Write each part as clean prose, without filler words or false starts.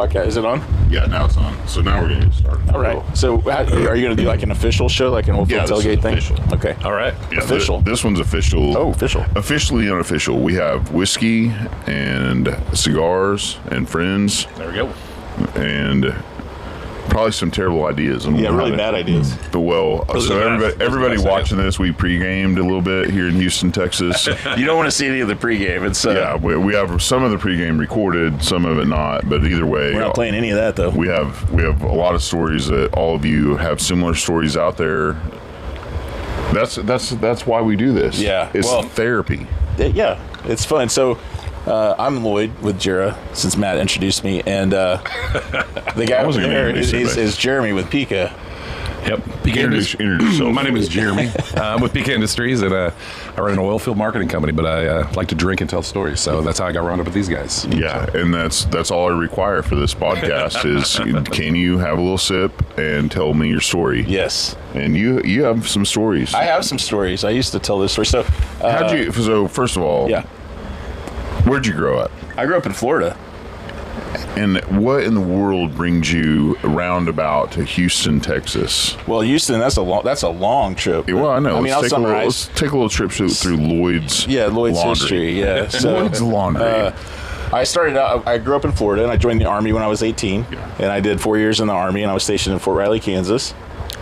podcast. Is it on? Yeah, now it's on. So now we're going to get started. All right. So are you going to do like an official show, like an Oilfield tailgate thing? Official. Okay. All right. Yeah, official. This one's official. Oh, official. Officially unofficial. We have whiskey and cigars and friends. There we go. And probably some terrible ideas. Yeah, really bad ideas. But so everybody watching this, we pre-gamed a little bit here in Houston, Texas. You don't want to see any of the pregame. It's Yeah, we have some of the pregame recorded, some of it not. But either way, we're not playing any of that though. We have a lot of stories that all of you have similar stories out there. That's why we do this. Yeah, it's therapy. Yeah, it's fun. So. I'm Lloyd with Jera, since Matt introduced me, and the guy over there is Jeremy with Pika. Yep. Introduce yourself. My name is Jeremy. I'm with Pika Industries, and I run an oil field marketing company, but I like to drink and tell stories, so that's how I got rounded up with these guys. Yeah, and that's all I require for this podcast is can you have a little sip and tell me your story? Yes. And you have some stories. I have some stories. I used to tell this story. So, So first of all, yeah. Where'd you grow up? I grew up in Florida. And what in the world brings you roundabout to Houston, Texas? Well, Houston, that's a long trip. Well, I know. I mean, let's take a little trip through Lloyd's. Yeah, Lloyd's laundry. history. Yeah, so, Lloyd's laundry. I started out. I grew up in Florida, and I joined the Army when I was 18, and I did 4 years in the Army, and I was stationed in Fort Riley, Kansas.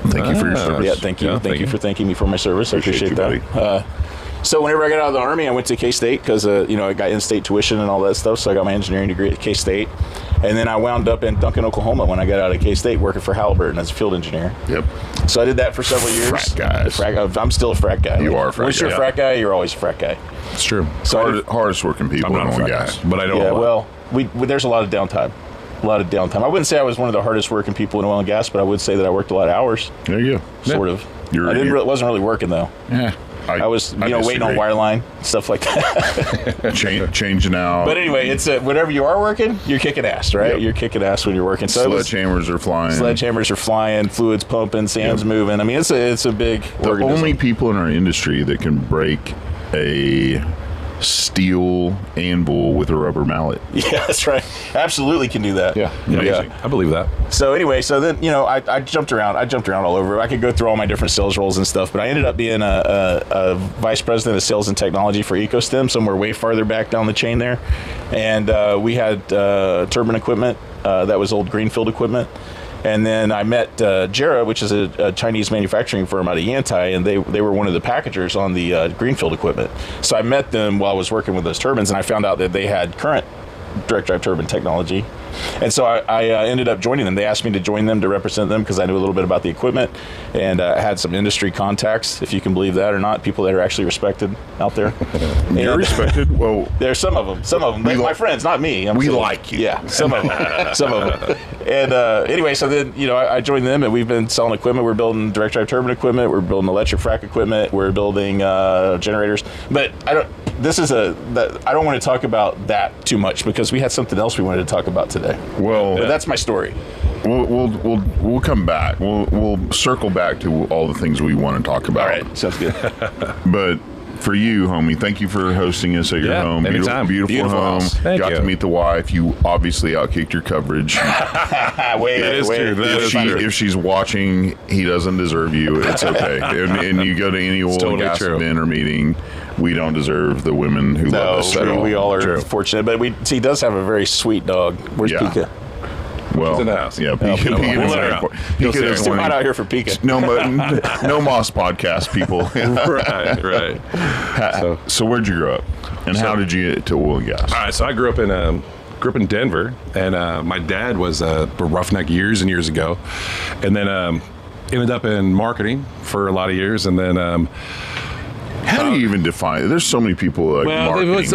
Thank you for your service. Yeah, thank you. Thank you for thanking me for my service. I appreciate that. Buddy. So whenever I got out of the Army, I went to K-State because, I got in-state tuition and all that stuff. So I got my engineering degree at K-State. And then I wound up in Duncan, Oklahoma when I got out of K-State working for Halliburton as a field engineer. Yep. So I did that for several years. Frac guys. I'm still a frac guy. You are a frac guy. Once you're a frac guy, you're always a frac guy. It's true. So hardest working people in oil and gas. But I don't Yeah, well, there's a lot of downtime. I wouldn't say I was one of the hardest working people in oil and gas, but I would say that I worked a lot of hours. There you go. Sort of. Wasn't really working though. Yeah. I was, waiting on wireline, stuff like that. Changing out. But anyway, it's whenever you are working, you're kicking ass, right? Yep. You're kicking ass when you're working. So Sledgehammers are flying. Fluids pumping, sand's moving. I mean, it's a big organism. The only people in our industry that can break a steel anvil with a rubber mallet. Yeah, that's right. Absolutely can do that. Yeah. I believe that. So anyway, then I jumped around. I jumped around all over. I could go through all my different sales roles and stuff, but I ended up being a vice president of sales and technology for EcoStem, somewhere way farther back down the chain there. And we had turbine equipment that was old greenfield equipment. And then I met Jera, which is a Chinese manufacturing firm out of Yantai, and they were one of the packagers on the greenfield equipment. So I met them while I was working with those turbines, and I found out that they had current direct drive turbine technology. And so I ended up joining them. They asked me to join them to represent them because I knew a little bit about the equipment and I had some industry contacts, if you can believe that or not, people that are actually respected out there. You're respected? Well, there's some of them. My friends, not me. We like you. Yeah, some of them. And anyway, so then, I joined them and we've been selling equipment. We're building direct drive turbine equipment. We're building electric frac equipment. We're building generators. But I don't want to talk about that too much because we had something else we wanted to talk about today. Well, but that's my story. We'll come back. We'll circle back to all the things we want to talk about. All right, sounds good. But for you, homie, thank you for hosting us at your home. Anytime. Beautiful home. Got to meet the wife. You obviously outkicked your coverage. If she's watching, he doesn't deserve you. It's okay. and you go to any oil and gas event or meeting, we don't deserve the women who love us at all. We all are fortunate, but he does have a very sweet dog. Where's Pika? Well, he's in the house. Yeah, Pika It's too hot out here for Pika. No Moss podcast, people. Right. So where'd you grow up, and how did you get to oil and gas? All right, so I grew up in Denver, and my dad was a roughneck years and years ago, and then ended up in marketing for a lot of years, and then. How do you even define it? There's so many people like marketing. It's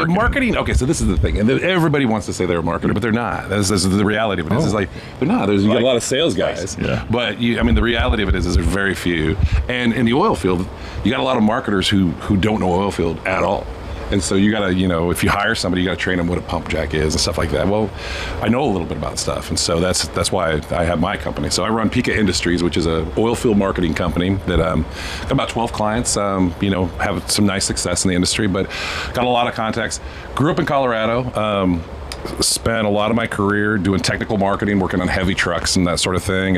marketing. Okay, so this is the thing, and everybody wants to say they're a marketer, but they're not. This is the reality of it. Is like they're not. You got a lot of sales guys, but the reality of it is there's very few. And in the oil field, you got a lot of marketers who don't know oil field at all. And so you gotta, if you hire somebody, you gotta train them what a pump jack is and stuff like that. Well, I know a little bit about stuff, and so that's why I have my company. So I run Pika Industries, which is a oil field marketing company that got about 12 clients. Have some nice success in the industry, but got a lot of contacts. Grew up in Colorado. spent a lot of my career doing technical marketing, working on heavy trucks and that sort of thing,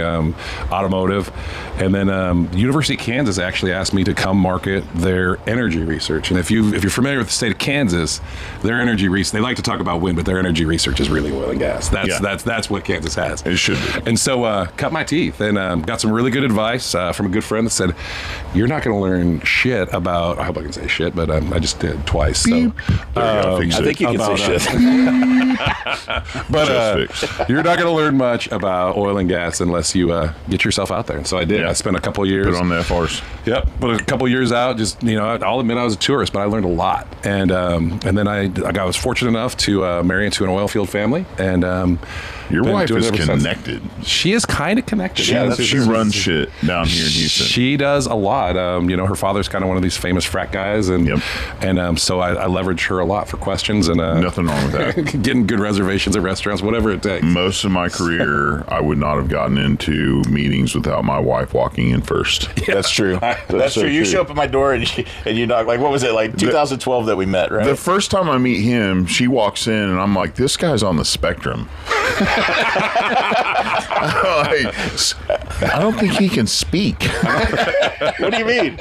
automotive. And then University of Kansas actually asked me to come market their energy research. And if you're familiar with the state of Kansas, their energy research, they like to talk about wind, but their energy research is really oil and gas. That's what Kansas has. It should be. And so cut my teeth and got some really good advice from a good friend that said, you're not going to learn shit about, I hope I can say shit, but I just did twice. So I think you can say shit. But you're not going to learn much about oil and gas unless you get yourself out there. And so I did. I spent a couple of years. Put on the FRs. Yep. But a couple of years out, just, I'll admit I was a tourist, but I learned a lot. And then I was fortunate enough to marry into an oil field family. And your wife is connected. She is kind of connected. She runs shit down here in Houston. She does a lot. Her father's kind of one of these famous frat guys, and so I leverage her a lot for questions and nothing wrong with that. Getting good reservations at restaurants, whatever it takes. Most of my career, I would not have gotten into meetings without my wife walking in first. Yeah, that's true. That's true. You show up at my door and you knock. Like, what was it? Like 2012 that we met, right? The first time I meet him, she walks in and I'm like, this guy's on the spectrum. I don't think he can speak. What do you mean?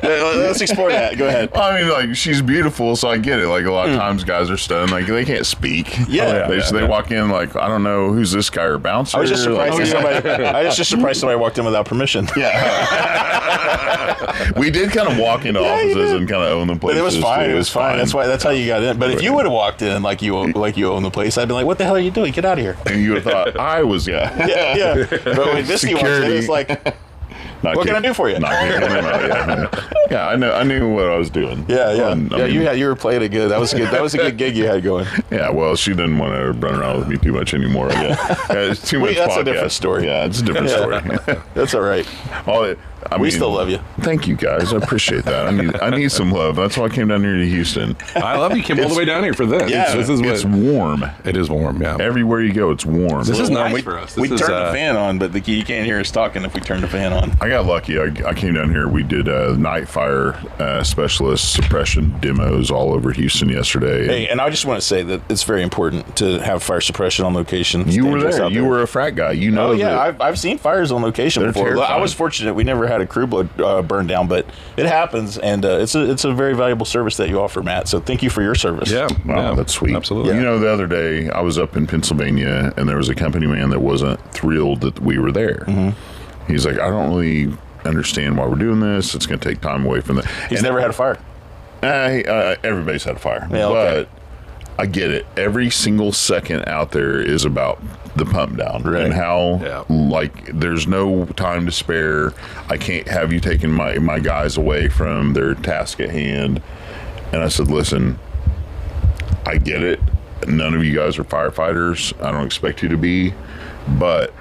Let's explore that. Go ahead. I mean, like, she's beautiful, so I get it. Like, a lot of times guys are stunned. Like, they can't speak. Yeah. They walk in like, I don't know, who's this guy or bouncer? I was just surprised somebody walked in without permission. Yeah. We did kind of walk into offices and kind of own the place. But it was fine. It was fine. That's how you got in. But if you would have walked in like you own the place, I'd be like, what the hell are you doing? Get out of here. And you would have thought I was, yeah. But when Visky walked in, it's like, what can I do for you? Yeah, I knew what I was doing. Yeah. You were playing it good. That was good. That was a good gig you had going. Yeah, well, she didn't want to run around with me too much anymore. It's too much. That's a different story. Yeah, it's a different story. That's all right. We still love you. Thank you, guys. I appreciate that. I need some love. That's why I came down here to Houston. I love you. Came all the way down here for this. Yeah, it's warm. It is warm. Yeah. Everywhere you go, it's warm. This is nice for us. We turned the fan on, but you can't hear us talking if we turn the fan on. I got lucky. I came down here. We did night fire specialist suppression demos all over Houston yesterday. Hey, and I just want to say that it's very important to have fire suppression on location. You were there. You were a frat guy. You know. Oh yeah, I've seen fires on location before. Terrifying. I was fortunate. We never had a crew burned down, but it happens, and it's a very valuable service that you offer, Matt. So thank you for your service. Yeah, wow, that's sweet. Absolutely. Yeah. The other day I was up in Pennsylvania, and there was a company man that wasn't thrilled that we were there. Mm-hmm. He's like, I don't really understand why we're doing this. It's going to take time away from the. He's never had a fire. Everybody's had a fire, but I get it. Every single second out there is about the pump down, right? And how there's no time to spare. I can't have you taking my guys away from their task at hand. And I said, listen, I get it. None of you guys are firefighters. I don't expect you to be, but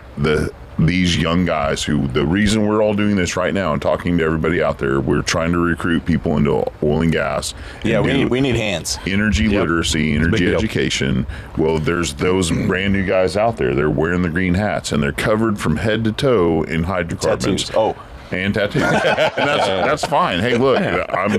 these young guys the reason we're all doing this right now and talking to everybody out there, we're trying to recruit people into oil and gas. Yeah, we need hands. Energy literacy, energy education. Well, there's those brand new guys out there. They're wearing the green hats and they're covered from head to toe in hydrocarbons. Tattoos. And tattoos. And that's fine. Hey, look,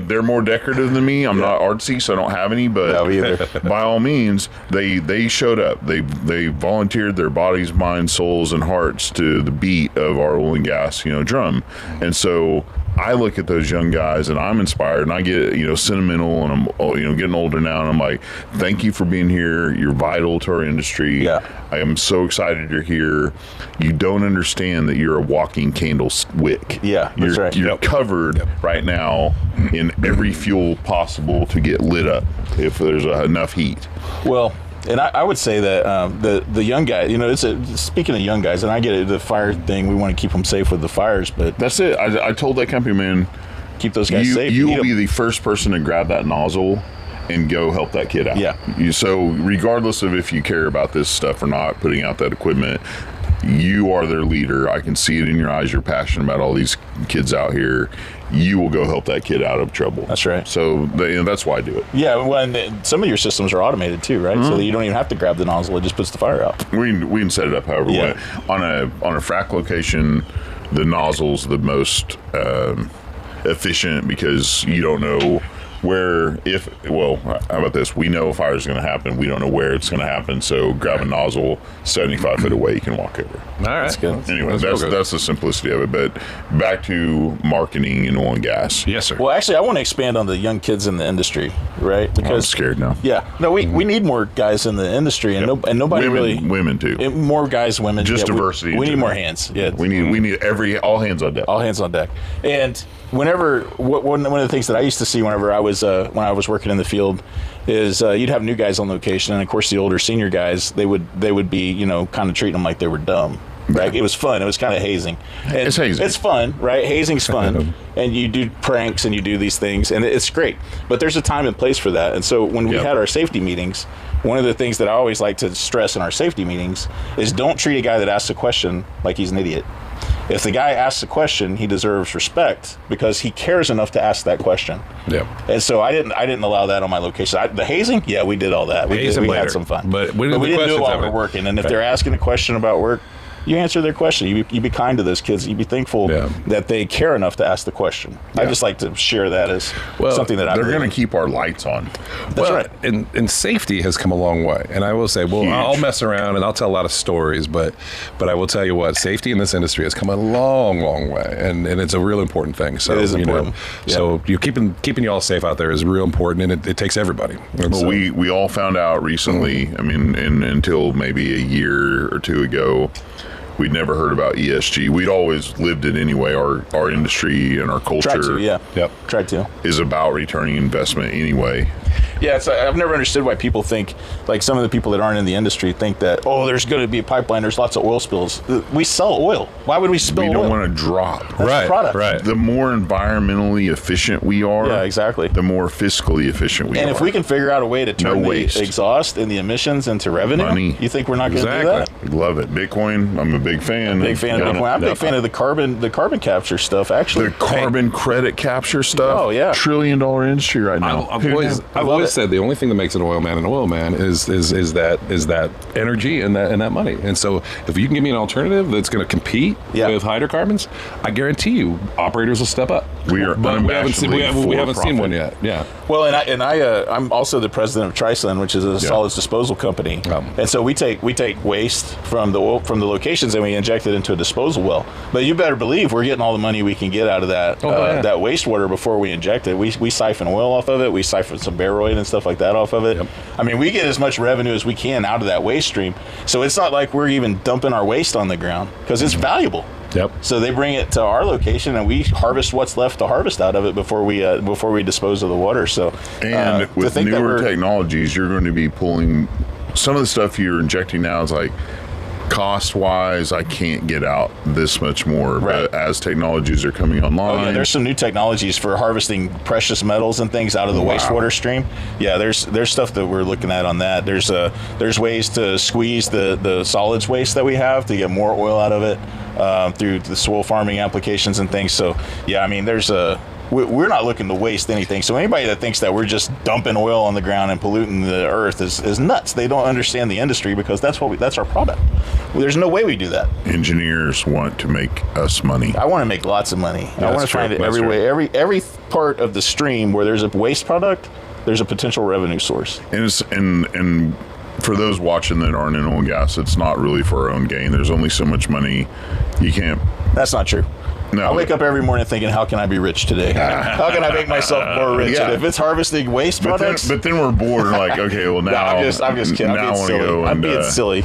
they're more decorative than me. I'm not artsy, so I don't have any. But by all means, they showed up. They volunteered their bodies, minds, souls, and hearts to the beat of our oil and gas, drum. And so I look at those young guys and I'm inspired, and I get sentimental, and I'm getting older now, and I'm like, thank you for being here. You're vital to our industry. Yeah. I am so excited you're here. You don't understand that you're a walking candle wick. Yeah, that's right. You're covered right now in every fuel possible to get lit up if there's enough heat. Well, and I would say that the young guy, speaking of young guys, and I get it, the fire thing, we want to keep them safe with the fires, but that's it. I told that company man, keep those guys safe. You will be the first person to grab that nozzle and go help that kid out. Yeah. So regardless of if you care about this stuff or not, putting out that equipment, you are their leader. I can see it in your eyes. You're passionate about all these kids out here. You will go help that kid out of trouble. That's right. So that's why I do it. Yeah, and some of your systems are automated too, right? Mm-hmm. So that you don't even have to grab the nozzle; it just puts the fire out. We can set it up however we want. On a frac location, the nozzle's the most efficient because you don't know Where how about this? We know a fire is going to happen. We don't know where it's going to happen. So grab a nozzle 75 foot away, you can walk over. All right. That's good. Anyway, that's the simplicity of it. But back to marketing and oil and gas. Yes, sir. Well, actually, I want to expand on the young kids in the industry, right? Because I'm scared now. Yeah. No, we need more guys in the industry, and nobody women too. More guys, women. Just diversity. We need more hands. Yeah. We need all hands on deck. All hands on deck. And whenever one of the things that I used to see whenever I was working in the field is you'd have new guys on location, and of course the older senior guys they would be kind of treating them like they were dumb. Right, it was fun. It was kind of hazing. And it's hazing. It's fun, right? Hazing's fun, and you do pranks and you do these things, and it's great. But there's a time and place for that. And so when we had our safety meetings, one of the things that I always like to stress in our safety meetings is don't treat a guy that asks a question like he's an idiot. If the guy asks a question, he deserves respect because he cares enough to ask that question. Yeah. And so I didn't allow that on my location. The hazing, yeah, we did all that. We had some fun, but we didn't do it while we're working. And if they're asking a question about work, you answer their question. You be kind to those kids. You be thankful that they care enough to ask the question. I just like to share that as something that they're going to keep our lights on. That's right. And safety has come a long way. And I will say, I'll mess around and I'll tell a lot of stories, but I will tell you what, safety in this industry has come a long, long way, and it's a real important thing. So it is important. So keeping you all safe out there is real important, and it takes everybody. Well, we all found out recently. I mean, until maybe a year or two ago, we'd never heard about ESG. We'd always lived it anyway. Our industry and our culture Tried to. is about returning investment anyway. Yeah, I've never understood why people think, like some of the people that aren't in the industry think that, there's going to be a pipeline, there's lots of oil spills. We sell oil. Why would we spill oil? We don't want to drop. That's the product. Right. The more environmentally efficient we are, exactly, the more fiscally efficient we are. And if we can figure out a way to turn the exhaust and the emissions into revenue, you think we're not going to do that? Love it. Bitcoin, I'm a big fan. Big fan of Bitcoin. I'm a big fan of the carbon capture stuff, actually. The carbon credit capture stuff. Oh, yeah. $1 trillion industry right now. I've always said the only thing that makes an oil man is that energy and that money. And so if you can give me an alternative that's going to compete with hydrocarbons, I guarantee you operators will step up. We haven't seen one yet. Yeah. Well, I'm also the president of Trisun, which is a solids disposal company. And so we take waste from the locations and we inject it into a disposal well. But you better believe we're getting all the money we can get out of that that wastewater before we inject it. We siphon oil off of it. We siphon some Baroid and stuff like that off of it. Yep. I mean, we get as much revenue as we can out of that waste stream. So it's not like we're even dumping our waste on the ground because it's valuable. Yep. So they bring it to our location, and we harvest what's left to harvest out of it before we dispose of the water. So, and with newer technologies, you're going to be pulling some of the stuff you're injecting now. Is like cost-wise, I can't get out this much more. But as technologies are coming online, there's some new technologies for harvesting precious metals and things out of the wastewater stream. Yeah, there's stuff that we're looking at on that. There's ways to squeeze the solids waste that we have to get more oil out of it through the soil farming applications and things. So yeah, I mean, we're not looking to waste anything. So anybody that thinks that we're just dumping oil on the ground and polluting the earth is nuts. They don't understand the industry because that's our product. Well, there's no way we do that. Engineers want to make us money. I want to make lots of money. I want to find it every way. Every part of the stream where there's a waste product, there's a potential revenue source. And for those watching that aren't in oil and gas, it's not really for our own gain. There's only so much money you can't. That's not true. No. I wake up every morning thinking, how can I be rich today? How can I make myself more rich? And if it's harvesting waste products. But then we're bored. Like, okay, well, now. I'm just kidding. I'm being silly.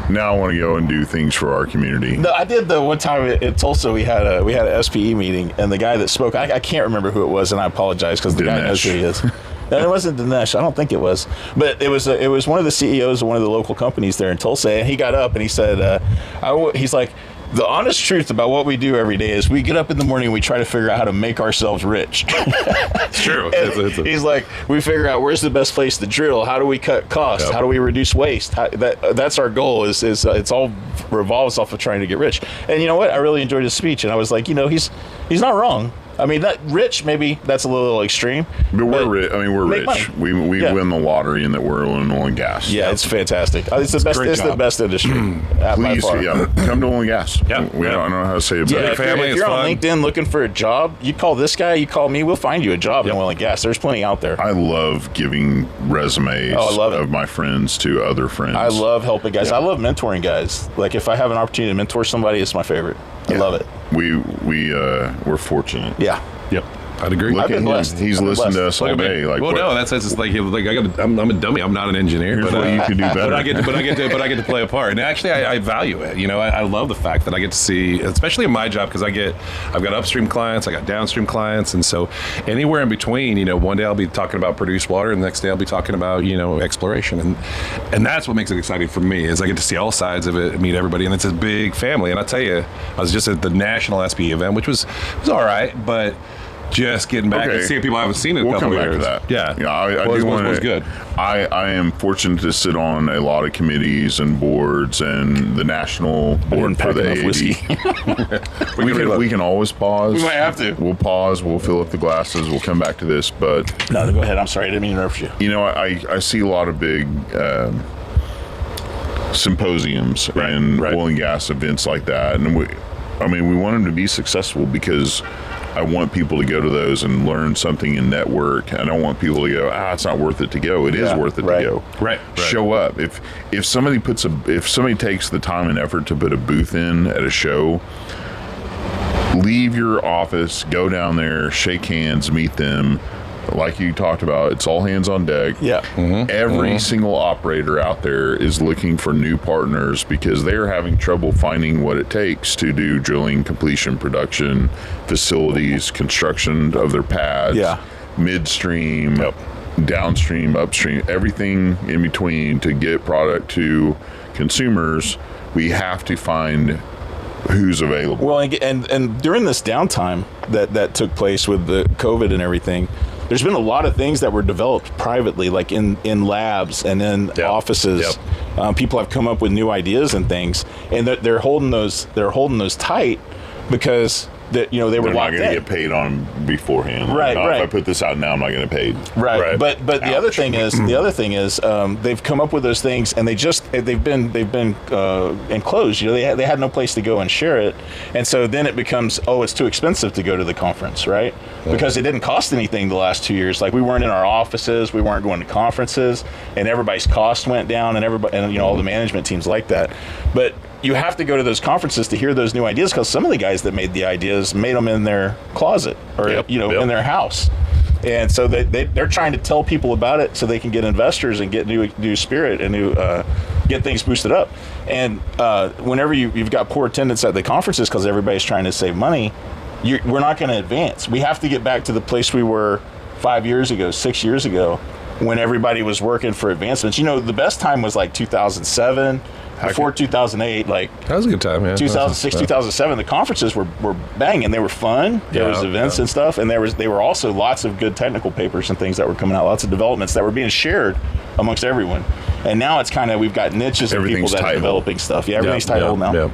Now I want to go and do things for our community. No, I did the one time in Tulsa. We had a SPE meeting, and the guy that spoke, I can't remember who it was, and I apologize because the guy knows who he is. And it wasn't Dinesh. I don't think it was. But it was one of the CEOs of one of the local companies there in Tulsa, and he got up and he said, he's like, the honest truth about what we do every day is we get up in the morning and we try to figure out how to make ourselves rich. It's true. He's like, we figure out where's the best place to drill. How do we cut costs? Yep. How do we reduce waste? That's our goal. Is it's all revolves off of trying to get rich. And you know what? I really enjoyed his speech, and I was like, he's not wrong. I mean, that rich, maybe that's a little extreme. But we're rich. I mean, we're rich. Money. We win the lottery in that we're in oil and gas. Yeah, it's fantastic. It's the best. It's the best industry. Please, come to oil and gas. Yeah, I don't know how to say it. Yeah, better. if you're on LinkedIn looking for a job, you call this guy, you call me, we'll find you a job in oil and gas. There's plenty out there. I love giving resumes of my friends to other friends. I love helping guys. I love mentoring guys. Like if I have an opportunity to mentor somebody, it's my favorite. I love it. We're fortunate. Yeah. Yep. I'd agree. I've been blessed. He's listened to us all day. That's just like I'm a dummy. I'm not an engineer. Here's what you could do better. But I get to play a part. And actually, I value it. I love the fact that I get to see, especially in my job, because I've got upstream clients, I got downstream clients, and so anywhere in between. One day I'll be talking about produced water, and the next day I'll be talking about exploration, and that's what makes it exciting for me is I get to see all sides of it, meet everybody, and it's a big family. And I tell you, I was just at the national SPE event, which was all right, but. Just getting back and seeing people I haven't seen in a couple of years. We'll come back to that. Yeah. I do want to. Good. I am fortunate to sit on a lot of committees and boards and the national board for the AAD. we can always pause. We might have to. We'll pause. We'll fill up the glasses. We'll come back to this. But no, go ahead. I'm sorry. I didn't mean to interrupt you. I see a lot of big symposiums and oil and gas events like that, and we want them to be successful because. I want people to go to those and learn something and network. I don't want people to go, it's not worth it to go. It is worth it to go. Right. Show up. If somebody takes the time and effort to put a booth in at a show, leave your office, go down there, shake hands, meet them. Like you talked about, it's all hands on deck. Yeah. Mm-hmm. Every single operator out there is looking for new partners because they're having trouble finding what it takes to do drilling, completion, production, facilities, construction of their pads, midstream, downstream, upstream, everything in between to get product to consumers. We have to find who's available. Well, and during this downtime that took place with the COVID and everything, there's been a lot of things that were developed privately, like in labs and in offices. People have come up with new ideas and things, and they're holding those tight because they were They're locked not going to in. get paid on beforehand. Right. If I put this out now, I'm not going to get paid. Right. But the other thing is they've come up with those things, and they've been enclosed. They had no place to go and share it, and so then it becomes it's too expensive to go to the conference, right? Because it didn't cost anything the last 2 years. Like we weren't in our offices, we weren't going to conferences, and everybody's cost went down, and all the management teams like that. But you have to go to those conferences to hear those new ideas because some of the guys that made the ideas made them in their closet or in their house, and so they're trying to tell people about it so they can get investors and get new spirit and get things boosted up. And whenever you've got poor attendance at the conferences because everybody's trying to save money, we're not going to advance. We have to get back to the place we were 5 years ago, 6 years ago, when everybody was working for advancements. The best time was like 2007. Before 2008, that was a good time. 2006, 2007, the conferences were banging. They were fun. There was events and stuff, and they were also lots of good technical papers and things that were coming out. Lots of developments that were being shared amongst everyone. And now it's kind of we've got niches of people that are developing stuff. Yeah, everything's tight hold now.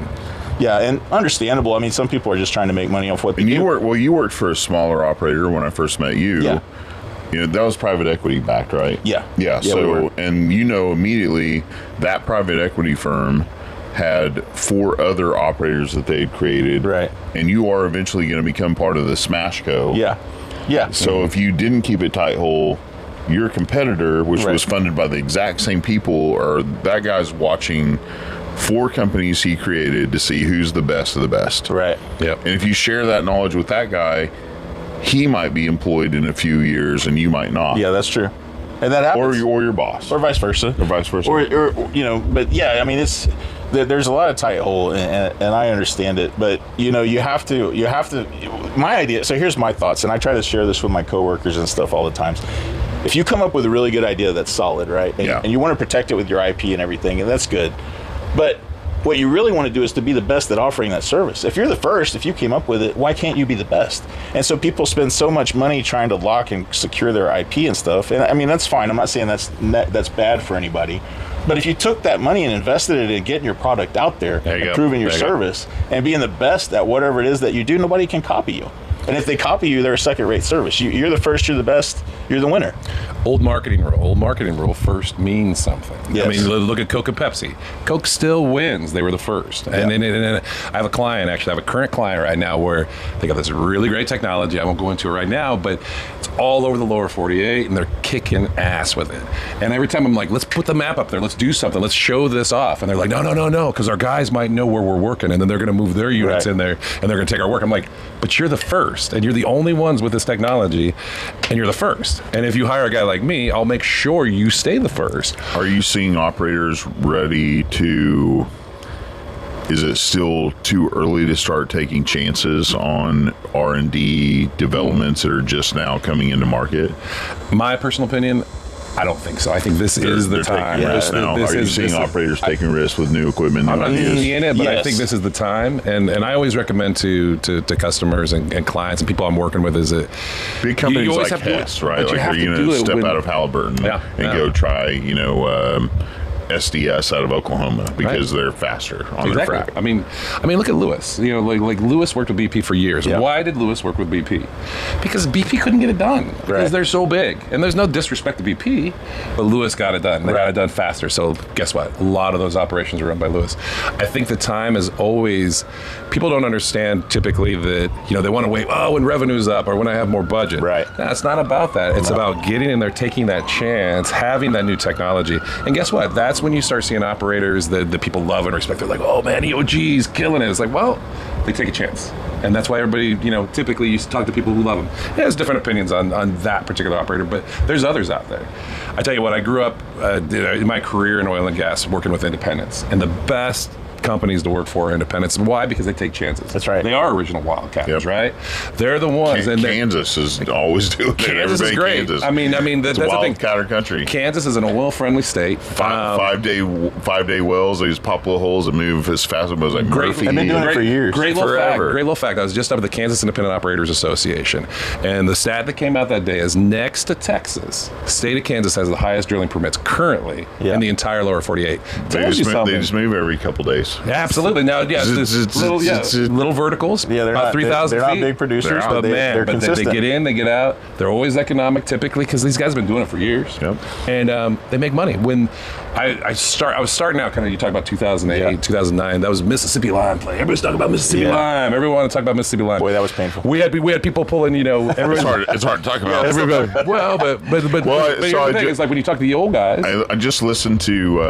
Yeah, and understandable. I mean, some people are just trying to make money off what they do. You worked for a smaller operator when I first met you. Yeah. That was private equity backed, right? Yeah. So, and immediately that private equity firm had 4 other operators that they'd created. Right. And you are eventually going to become part of the Smash Co. Yeah. So if you didn't keep it tight hole, your competitor, which was funded by the exact same people, or that guy's watching 4 companies he created to see who's the best of the best. Right. Yep. And if you share that knowledge with that guy, he might be employed in a few years and you might not. Yeah, that's true. And that happens. Or your boss. Or vice versa. Or but yeah, I mean, there's a lot of tight hole, and I understand it, but you have to, my idea, so here's my thoughts, and I try to share this with my coworkers and stuff all the times. If you come up with a really good idea that's solid, right, and you want to protect it with your IP and everything, and that's good, but what you really want to do is to be the best at offering that service. If you're the first, if you came up with it, why can't you be the best? And so people spend so much money trying to lock and secure their IP and stuff. And I mean, that's fine. I'm not saying that's bad for anybody. But if you took that money and invested it in getting your product out there, improving your service, and being the best at whatever it is that you do, nobody can copy you. And if they copy you, they're a second-rate service. You're the first, you're the best, you're the winner. Old marketing rule first means something. Yes. I mean, look at Coke and Pepsi. Coke still wins. They were the first. And I have a client, actually, I have a current client right now where they got this really great technology. I won't go into it right now, but it's all over the lower 48, and they're kicking ass with it. And every time I'm like, let's put the map up there. Let's do something. Let's show this off. And they're like, no, because our guys might know where we're working, and then they're going to move their units in there, and they're going to take our work. I'm like, but you're the first, and you're the only ones with this technology, and you're the first. And if you hire a guy like me, I'll make sure you stay the first. Are you seeing operators ready to... Is it still too early to start taking chances on R&D developments that are just now coming into market? My personal opinion, I don't think so. I think this is the time. Taking risks now. Are you seeing operators taking risks with new equipment? I'm not seeing it, but I think this is the time. And I always recommend to customers and clients and people I'm working with is that big companies like Hess, right? Like they're going to step out of Halliburton and go try, SDS out of Oklahoma because they're faster on their frac. I mean, look at Lewis. Like Lewis worked with BP for years. Yeah. Why did Lewis work with BP? Because BP couldn't get it done because they're so big. And there's no disrespect to BP, but Lewis got it done. They got it done faster. So guess what? A lot of those operations are run by Lewis. I think the time is always. People don't understand typically that they want to wait. Oh, when revenue's up or when I have more budget. Right. No, it's not about that. It's about getting in there, taking that chance, having that new technology. And guess what? That's when you start seeing operators that people love and respect. They're like, oh man, EOG's killing it. It's like, well, they take a chance. And that's why everybody, typically you talk to people who love them. Yeah, there's different opinions on that particular operator, but there's others out there. I tell you what, I grew up in my career in oil and gas working with independents. And the best companies to work for are independents. Why? Because they take chances. That's right. They are original wildcatters, right? They're the ones. Kansas is always doing it. Kansas is great. Kansas. I mean, that's the thing. Wildcatter country. Kansas is an oil-friendly state. Five day wells. They just pop little holes and move as fast as like Murphy. I've been doing it for years. Great little fact. I was just up at the Kansas Independent Operators Association, and the stat that came out that day is next to Texas, the state of Kansas has the highest drilling permits currently in the entire lower 48. They just move every couple days. Yeah, absolutely. Now, little verticals. Yeah, they're about not 3,000 feet. They're feet. not big producers, but they're consistent. They get in, they get out. They're always economic, typically, because these guys have been doing it for years. Yep. And they make money. When I was starting out, kind of, you talk about 2008, 2009. That was Mississippi Lime play. Everybody's talking about Mississippi Lime. Everyone wanted to talk about Mississippi Lime. Boy, that was painful. We had people pulling. It's hard to talk about. Everybody. The thing is, like when you talk to the old guys. I just listened to.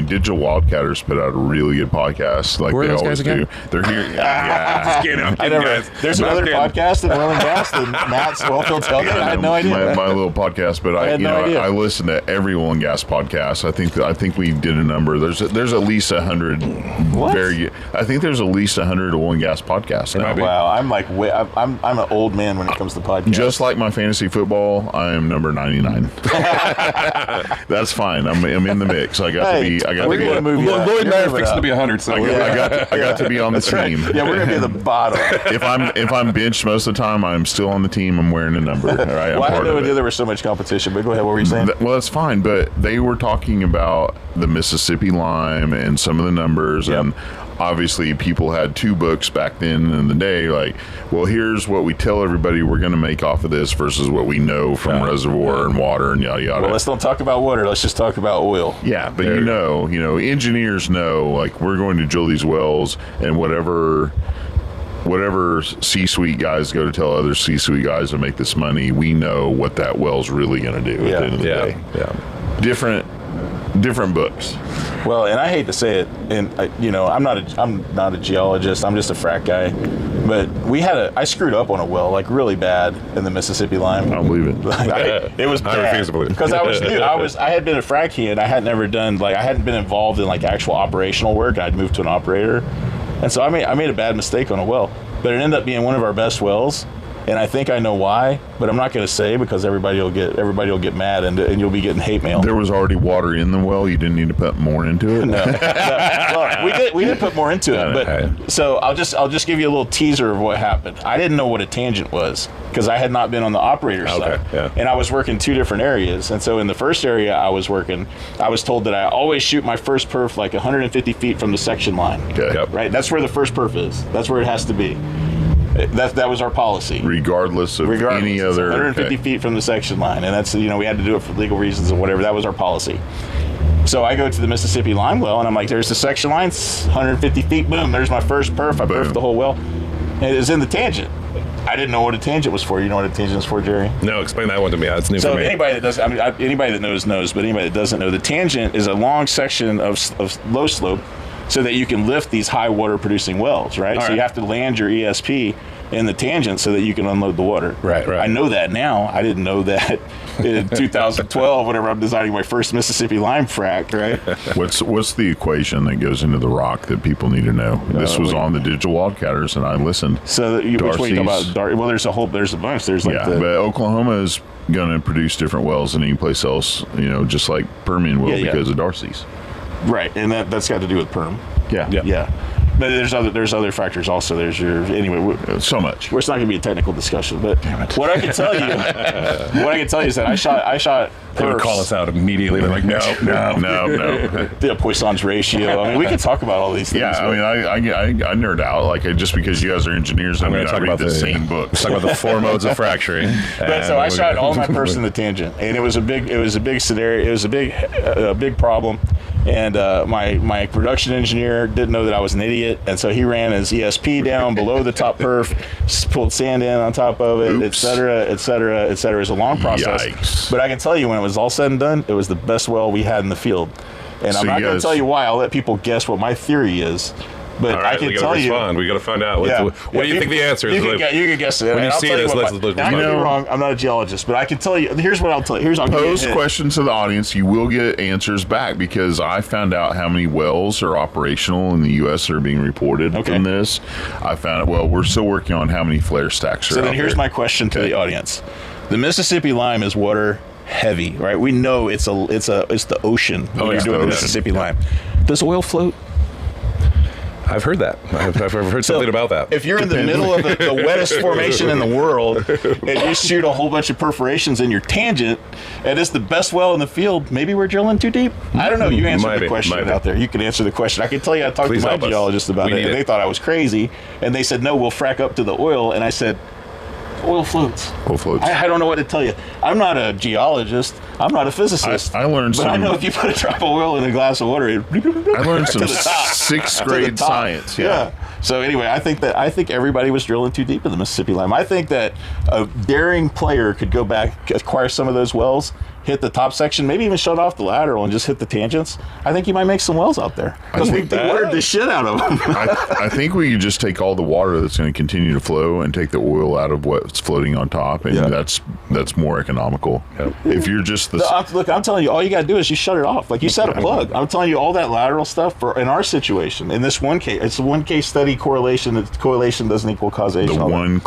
Digital Wildcatters put out a really good podcast. Like they always do. They're here. Just kidding. I'm kidding, guys. There's another podcast in oil and gas than Matt's Oilfield Tailgate. I had no idea. My little podcast, but I listen to every oil and gas podcast. I think we did a number. There's at least 100. I think there's at least 100 oil and gas podcasts now. Wow, I'm an old man when it comes to podcasts. Just like my fantasy football, I am number 99. That's fine. I'm in the mix. I got to be. Lloyd and I are fixing to be 100. So I got to be on the team. Yeah, we're gonna be at the bottom. If I'm benched most of the time, I'm still on the team. I'm wearing a number. All right, I had no idea there was so much competition. But go ahead. What were you saying? Well, that's fine. But they were talking about the Mississippi Lime and some of the numbers, and obviously people had two books back then in the day. Like, well, here's what we tell everybody we're going to make off of this versus what we know from reservoir and water and yada yada. Well, let's don't talk about water. Let's just talk about oil. Yeah, but engineers know, like, we're going to drill these wells, and whatever C-suite guys go to tell other C-suite guys to make this money, we know what that well's really going to do at the end of the day. Yeah. Different books. Well, and I hate to say it, and I'm not a geologist. I'm just a frac guy. But I screwed up on a well, like really bad, in the Mississippi Lime. I don't believe it. It was bad. I refuse to believe it. Because I had been a frac hand. I hadn't been involved in like actual operational work. I'd moved to an operator, and so I made a bad mistake on a well. But it ended up being one of our best wells. And I think I know why, but I'm not going to say because everybody will get mad and you'll be getting hate mail. There was already water in the well. You didn't need to put more into it. No. Well, we did put more into it, but so I'll just give you a little teaser of what happened. I didn't know what a tangent was because I had not been on the operator side, and I was working two different areas. And so in the first area I was working, I was told that I always shoot my first perf like 150 feet from the section line. Okay. Right, that's where the first perf is. That's where it has to be. That was our policy. Regardless of any other... 150 feet from the section line. And that's, we had to do it for legal reasons or whatever. That was our policy. So I go to the Mississippi lime well, and I'm like, there's the section line, 150 feet, boom, there's my first perf. I perfed the whole well. And it was in the tangent. I didn't know what a tangent was for. You know what a tangent is for, Jerry? No, explain that one to me. That's new for me. So anybody that does, anybody that knows, but anybody that doesn't know, the tangent is a long section of low slope so that you can lift these high water producing wells, right? So you have to land your ESP in the tangent so that you can unload the water. Right. I know that now. I didn't know that in 2012, whenever I'm designing my first Mississippi lime frac, right? What's the equation that goes into the rock that people need to know? This was on the Digital Wildcatters, and I listened. So which one you talk about? Well, there's a bunch. There's like but Oklahoma is going to produce different wells than any place else, just like Permian will because of Darcy's. Right, and that's got to do with perm. Yeah. But there's other factors also. There's so much. It's not going to be a technical discussion, but what I can tell you, is that I shot. They would call us out immediately. They're like, no. The Poisson's ratio. I mean, we can talk about all these things. Yeah, I nerd out. Like, just because you guys are engineers, I'm going to talk about the same book. Talk about the 4 modes of fracturing. But so I shot all my perf in the tangent, and it was a big scenario. It was a big problem. And my production engineer didn't know that I was an idiot, and so he ran his ESP down below the top perf, pulled sand in on top of it, et cetera. It was a long process. Yikes. But I can tell you, when it was all said and done, it was the best well we had in the field. And I'm not going to tell you why. I'll let people guess what my theory is. But right, I can tell you. We got to find out. What do you think the answer is? You can guess it. When you see this, let's I might be wrong. I'm not a geologist, but I can tell you. Here's what I'll tell you. Pose questions to the audience. You will get answers back, because I found out how many wells are operational in the U.S. that are being reported from this. I found out. Well, we're still working on how many flare stacks are. So then here's my question to the audience. The Mississippi lime is water heavy, right? We know it's the ocean. You're doing the Mississippi lime. Does oil float? I've heard that. I've heard something about that. If you're in the middle of the wettest formation in the world, and you shoot a whole bunch of perforations in your tangent, and it's the best well in the field, maybe we're drilling too deep? I don't know. You answer the question out there. You can answer the question. I can tell you I talked to my geologist about it, and they thought I was crazy, and they said, no, we'll frack up to the oil, and I said, oil floats. I don't know what to tell you. I'm not a geologist. I'm not a physicist. I learned but I know if you put a drop of oil in a glass of water, I learned some sixth grade science. Yeah. So anyway, I think everybody was drilling too deep in the Mississippi lime. I think that a daring player could go back, acquire some of those wells, hit the top section, maybe even shut off the lateral and just hit the tangents. I think you might make some wells out there, because they watered the shit out of them. I think we could just take all the water that's going to continue to flow and take the oil out of what's floating on top, and that's more economical. If you're just look, I'm telling you, all you got to do is you shut it off. Like, you set a plug. I'm telling you, all that lateral stuff in our situation, in this one case, it's a one case study correlation. Correlation doesn't equal causation. The one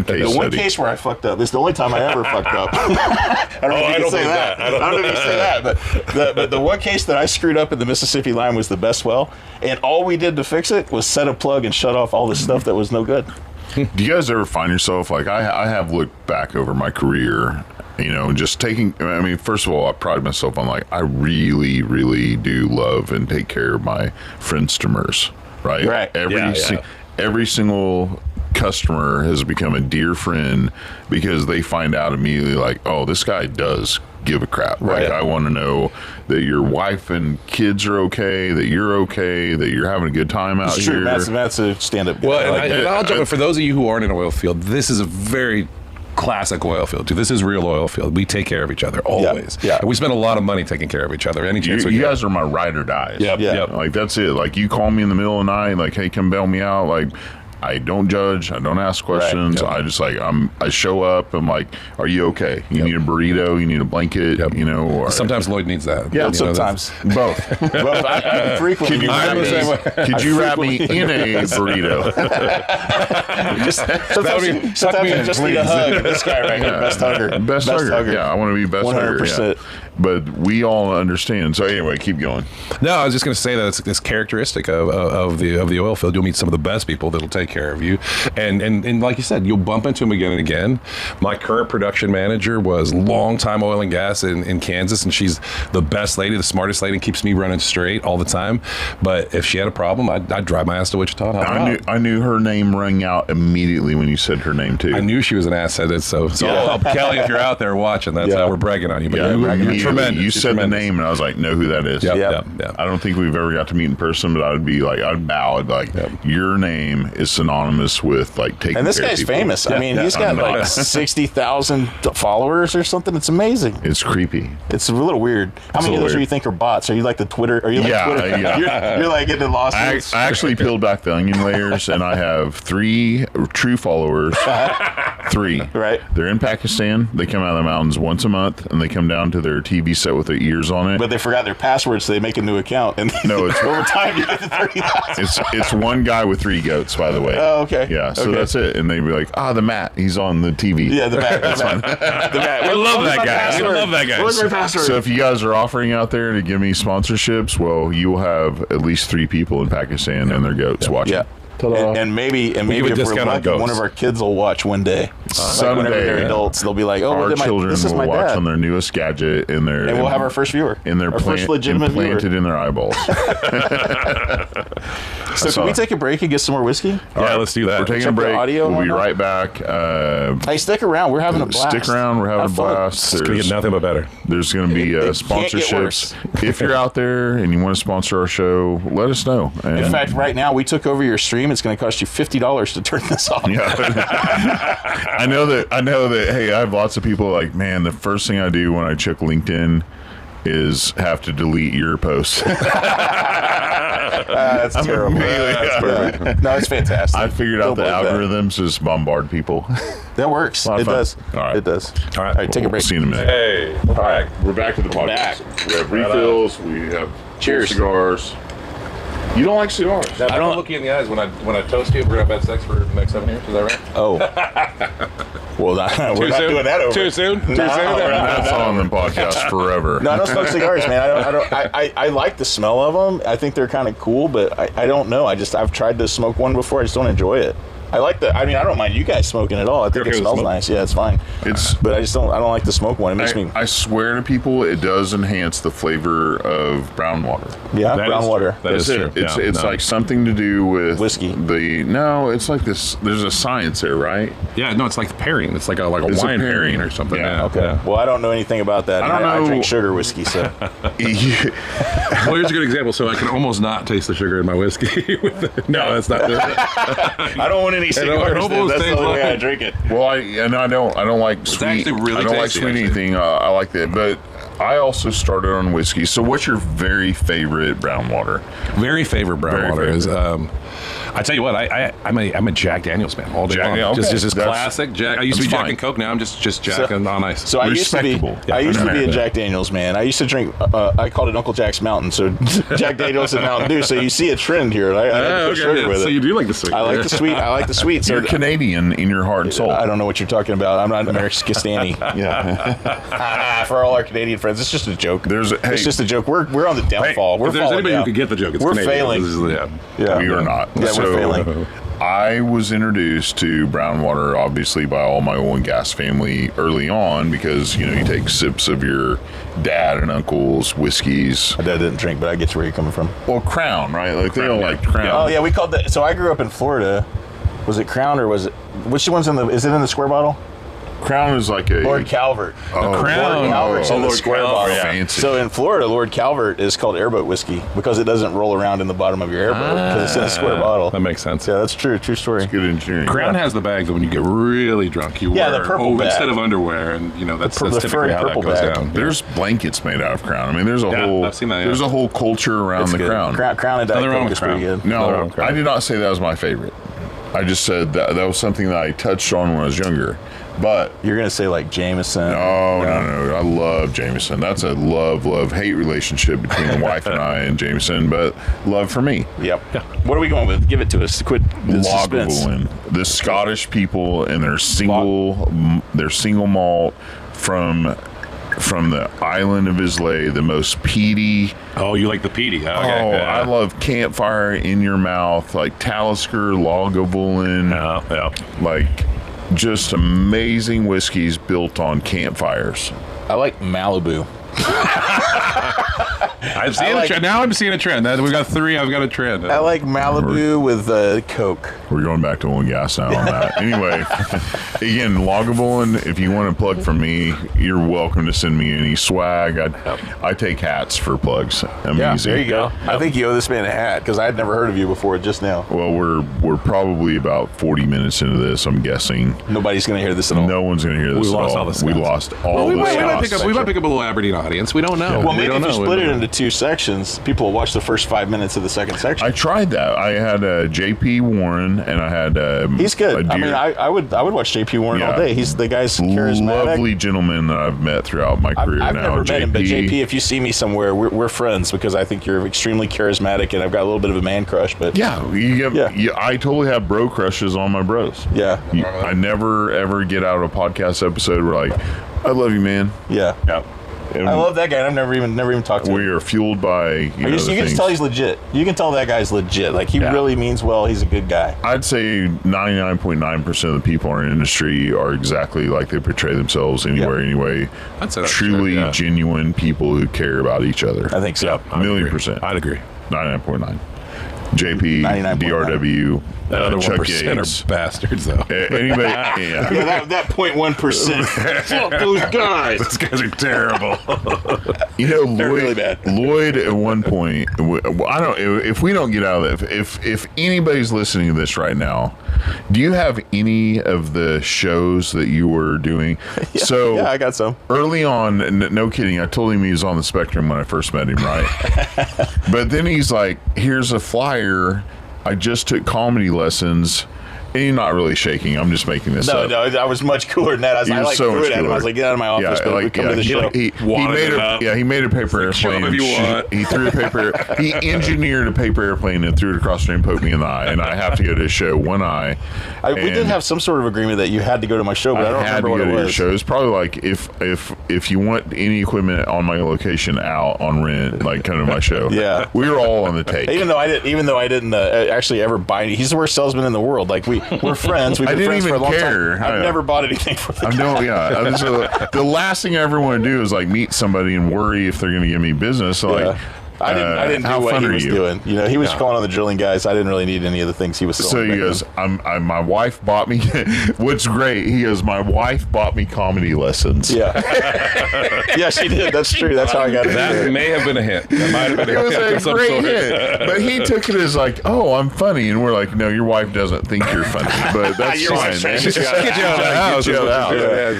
case where I fucked up. This is the only time I ever fucked up. I don't know if you can say that. I don't know if you say that, but the one case that I screwed up in the Mississippi lime was the best well, and all we did to fix it was set a plug and shut off all the stuff that was no good. Do you guys ever find yourself, like, I have looked back over my career, just taking, first of all, I pride myself on, like, I really, really do love and take care of my friendstomers, right? Right. Every single customer has become a dear friend, because they find out immediately, like, oh, this guy does give a crap. Right. Like, I want to know that your wife and kids are okay, that you're okay, that you're having a good time out here. True. That's a stand-up. Well, and I'll jump in. For those of you who aren't in an oil field, this is a very classic oil field too. This is real oil field. We take care of each other always. Yeah. And we spend a lot of money taking care of each other. Any chance we get. You guys are my ride or dies. Yep. Like, that's it. Like, you call me in the middle of the night, like, hey, come bail me out. Like, I don't judge. I don't ask questions. Right. I just, like, I show up. I'm like, are you okay? You need a burrito? You need a blanket? Or sometimes Lloyd needs that. Yeah, sometimes. Both. I frequently. Could you wrap me in a burrito? Sometimes I just need a hug. This guy right here, best hugger. Best hugger. Yeah, I want to be best 100%. Hugger. Yeah. but we all understand. So anyway, keep going. No, I was just going to say that it's characteristic of the oil field. You'll meet some of the best people that'll take care of you, and like you said, you'll bump into them again and again. My current production manager was longtime oil and gas in Kansas, and she's the best lady, the smartest lady, and keeps me running straight all the time. But if she had a problem, I'd drive my ass to Wichita and help her out. I knew her name rang out immediately when you said her name too. I knew she was an asset. So Kelly, if you're out there watching, that's how we're bragging on you. But you're tremendous. You said the name, and I was like, know who that is. Yeah. I don't think we've ever got to meet in person, but I'd bow. I'd be like, your name is synonymous with like taking. And this care guy's of people. famous. I mean, he's got like 60,000 followers or something. It's amazing. It's creepy. It's a little weird. How many of those do you think are bots? Are you like the Twitter? Are you like Twitter? You're like into lawsuits. I actually peeled back the onion layers, and I have 3 true followers. 3. Right. They're in Pakistan. They come out of the mountains once a month, and they come down to their TV set with their ears on it. But they forgot their password, so they make a new account. And no, it's over time you get to 30,000. It's one guy with 3 goats, by the way. Oh, okay. Yeah, so that's it. And they'd be like, the Matt, he's on the TV. Yeah, the Matt. The Matt. I love that guy. I love that guy. Where's my password? So if you guys are offering out there to give me sponsorships, well, you will have at least 3 people in Pakistan and their goats watching. Yeah. And maybe if we're lucky, one of our kids will watch one day. Someday, whenever they're adults, they'll be like, "Oh, our children this is will my watch dad." on their newest gadget, and we'll have our first viewer, first legitimate implanted in their eyeballs. So can we take a break and get some more whiskey? Yeah, let's do that. We're taking a break. We'll be right back. Hey, stick around. We're having a blast. Stick around. We're having a blast. It's going to get nothing but better. There's going to be sponsorships. If you're out there and you want to sponsor our show, let us know. In fact, right now, we took over your stream. It's going to cost you $50 to turn this off. Yeah. I know that. Hey, I have lots of people like, man, the first thing I do when I check LinkedIn is have to delete your post. That's terrible. That's perfect. No, it's fantastic. I figured out the algorithms just bombard people. That works. It does. All right. It does. All right. Take a break. We'll see you in a minute. Hey. All right. We're back to the podcast. We have refills. We have cigars. You don't like cigars? I don't look you in the eyes when I toast you. We're gonna have sex for the next 7 years. Is that right? Oh. Well, we're not doing that over. Too soon. That's on the podcast forever. No, I don't smoke cigars, man. I like the smell of them. I think they're kind of cool, but I don't know. I've tried to smoke one before. I just don't enjoy it. I don't mind you guys smoking at all. I think it smells nice. Yeah, it's fine. But I don't like the smoke one. It makes me. I swear to people, it does enhance the flavor of brown water. Yeah, brown water. That is true. It's like something to do with whiskey. It's like this. There's a science there, right? Yeah, no, it's like the pairing. It's like a wine pairing or something. Yeah. Okay. Yeah. Well, I don't know anything about that. I drink sugar whiskey, so. Well, here's a good example. So I can almost not taste the sugar in my whiskey. No, that's not. I don't want any cigars. That's the only way I drink it. Well, I don't like sweet. Really I don't like sweet anything. I like that, but I also started on whiskey. So, what's your very favorite brown water? Very favorite brown water is. I tell you what, I'm a Jack Daniels man all day long. Okay. Just classic Jack. I used to be Jack and Coke. Now I'm just Jack on ice. So I used to be a Jack Daniels man. I used to drink. I called it Uncle Jack's Mountain. So Jack Daniels and Mountain Dew. So you see a trend here. I put sugar with it. So you do like the sweet. I like the sweet. I like the sweet. So you're Canadian in your heart and soul. I don't know what you're talking about. I'm not American-Stani. Yeah. For all our Canadian friends, it's just a joke. It's just a joke. We're on the downfall. If there's anybody who could get the joke, it's we're Canadian. failing. We are not. Yeah, we're failing. I was introduced to brown water, obviously, by all my oil and gas family early on because, you take sips of your dad and uncle's whiskeys. My dad didn't drink, but I get where you're coming from. Well, Crown, right? Like, they all like Crown. Oh, yeah, we called that. So I grew up in Florida. Was it Crown or was it? Which one's is it in the square bottle? Crown is like a Lord Calvert. Crown. Lord Calvert's in the Lord square Calvert, bottle. yeah. Fancy. So in Florida, Lord Calvert is called airboat whiskey because it doesn't roll around in the bottom of your airboat because it's in a square bottle. That makes sense. Yeah, that's true. True story. Good engineering. Crown has the bag that when you get really drunk, you wear the purple bag. instead of underwear, and that's typically how that purple goes bag. down. There's blankets made out of Crown. I mean, there's a whole. I've seen that, There's a whole culture around the good. Crown. Crown and Diet Coke is pretty good. No, I did not say that was my favorite. I just said that was something that I touched on when I was younger. But you're gonna say like Jameson? No. I love Jameson. That's a love-hate relationship between the wife and I and Jameson, but love for me. Yep. Yeah. What are we going with? Give it to us. Quit the suspense. Lagavulin. The Scottish people and their single malt from from the island of Islay, the most peaty. Oh, you like the peaty? Okay. I love campfire in your mouth, like Talisker, Lagavulin. Like just amazing whiskeys built on campfires. I like Malibu. I'm seeing a trend. Now I'm seeing a trend. We got 3. I've got a trend. I like Malibu with Coke. We're going back to oil and gas now on that. Anyway, again, Lagavulin, if you want to plug from me, you're welcome to send me any swag. I take hats for plugs. Yeah, there you go. I think you owe this man a hat because I had never heard of you before just now. Well, we're probably about 40 minutes into this, I'm guessing. Nobody's going to hear this at all. No one's going to hear this at all. We lost all the Scots. We might pick up a little Aberdeen audience. We don't know. Well, maybe if you split it into 2 sections, people will watch the first 5 minutes of the second section. I tried that. I had JP Warren, and I had he's good. I mean, I would watch JP Warren all day. He's the guy's charismatic. Lovely gentleman that I've met throughout my career. I've never met him, but JP, if you see me somewhere, we're friends because I think you're extremely charismatic, and I've got a little bit of a man crush. But I totally have bro crushes on my bros. Yeah, I never ever get out of a podcast episode where like, I love you, man. Yeah. And I love that guy. I've never even talked to him. We are fueled by you can just tell he's legit. You can tell that guy's legit. Like he really means well. He's a good guy. I'd say 99.9% of the people in our industry are exactly like they portray themselves anywhere, anyway. I'd say that's truly true, genuine people who care about each other. I think so. A million%. I'd agree. 99.9. JP, 99.9. DRW, that other Chuck 1% Yates. are bastards, though. Anybody? that 0.1%. Fuck those guys. Those guys are terrible. They're really bad. Lloyd, at one point, I don't. If we don't get out of it, if anybody's listening to this right now, do you have any of the shows that you were doing? Yeah, I got some. Early on, no kidding, I told him he was on the spectrum when I first met him, right? But then he's like, "Here's a flyer. I just took comedy lessons." And you're not really shaking. I'm just making this up. No, I was much cooler than that. I threw it at him. I was like, get out of my office. Come to the show. He made a paper airplane. If you want. He threw a paper. He engineered a paper airplane and threw it across the stream and poked me in the eye. And I have to go to his show. One eye. We did have some sort of agreement that you had to go to my show, but I don't remember what it was. Your show. It's probably like if you want any equipment on my location out on rent, like come to my show. Yeah, we were all on the take. Even though I didn't actually ever buy any. He's the worst salesman in the world. Like we're friends. We've been friends for a long time. I've never bought anything from the guy. The last thing I ever want to do is like meet somebody and worry if they're going to give me business. So like, I didn't do what he was doing. He was calling on the drilling guys. I didn't really need any of the things he was selling. So he goes, my wife bought me. What's great? He goes, my wife bought me comedy lessons. Yeah, yeah, she did. That's true. That's how I got it. That may have been a hit. That might have been a hit. It was a great hit. But he took it as like, oh, I'm funny, and we're like, no, your wife doesn't think you're funny, but that's fine, man. Get you out of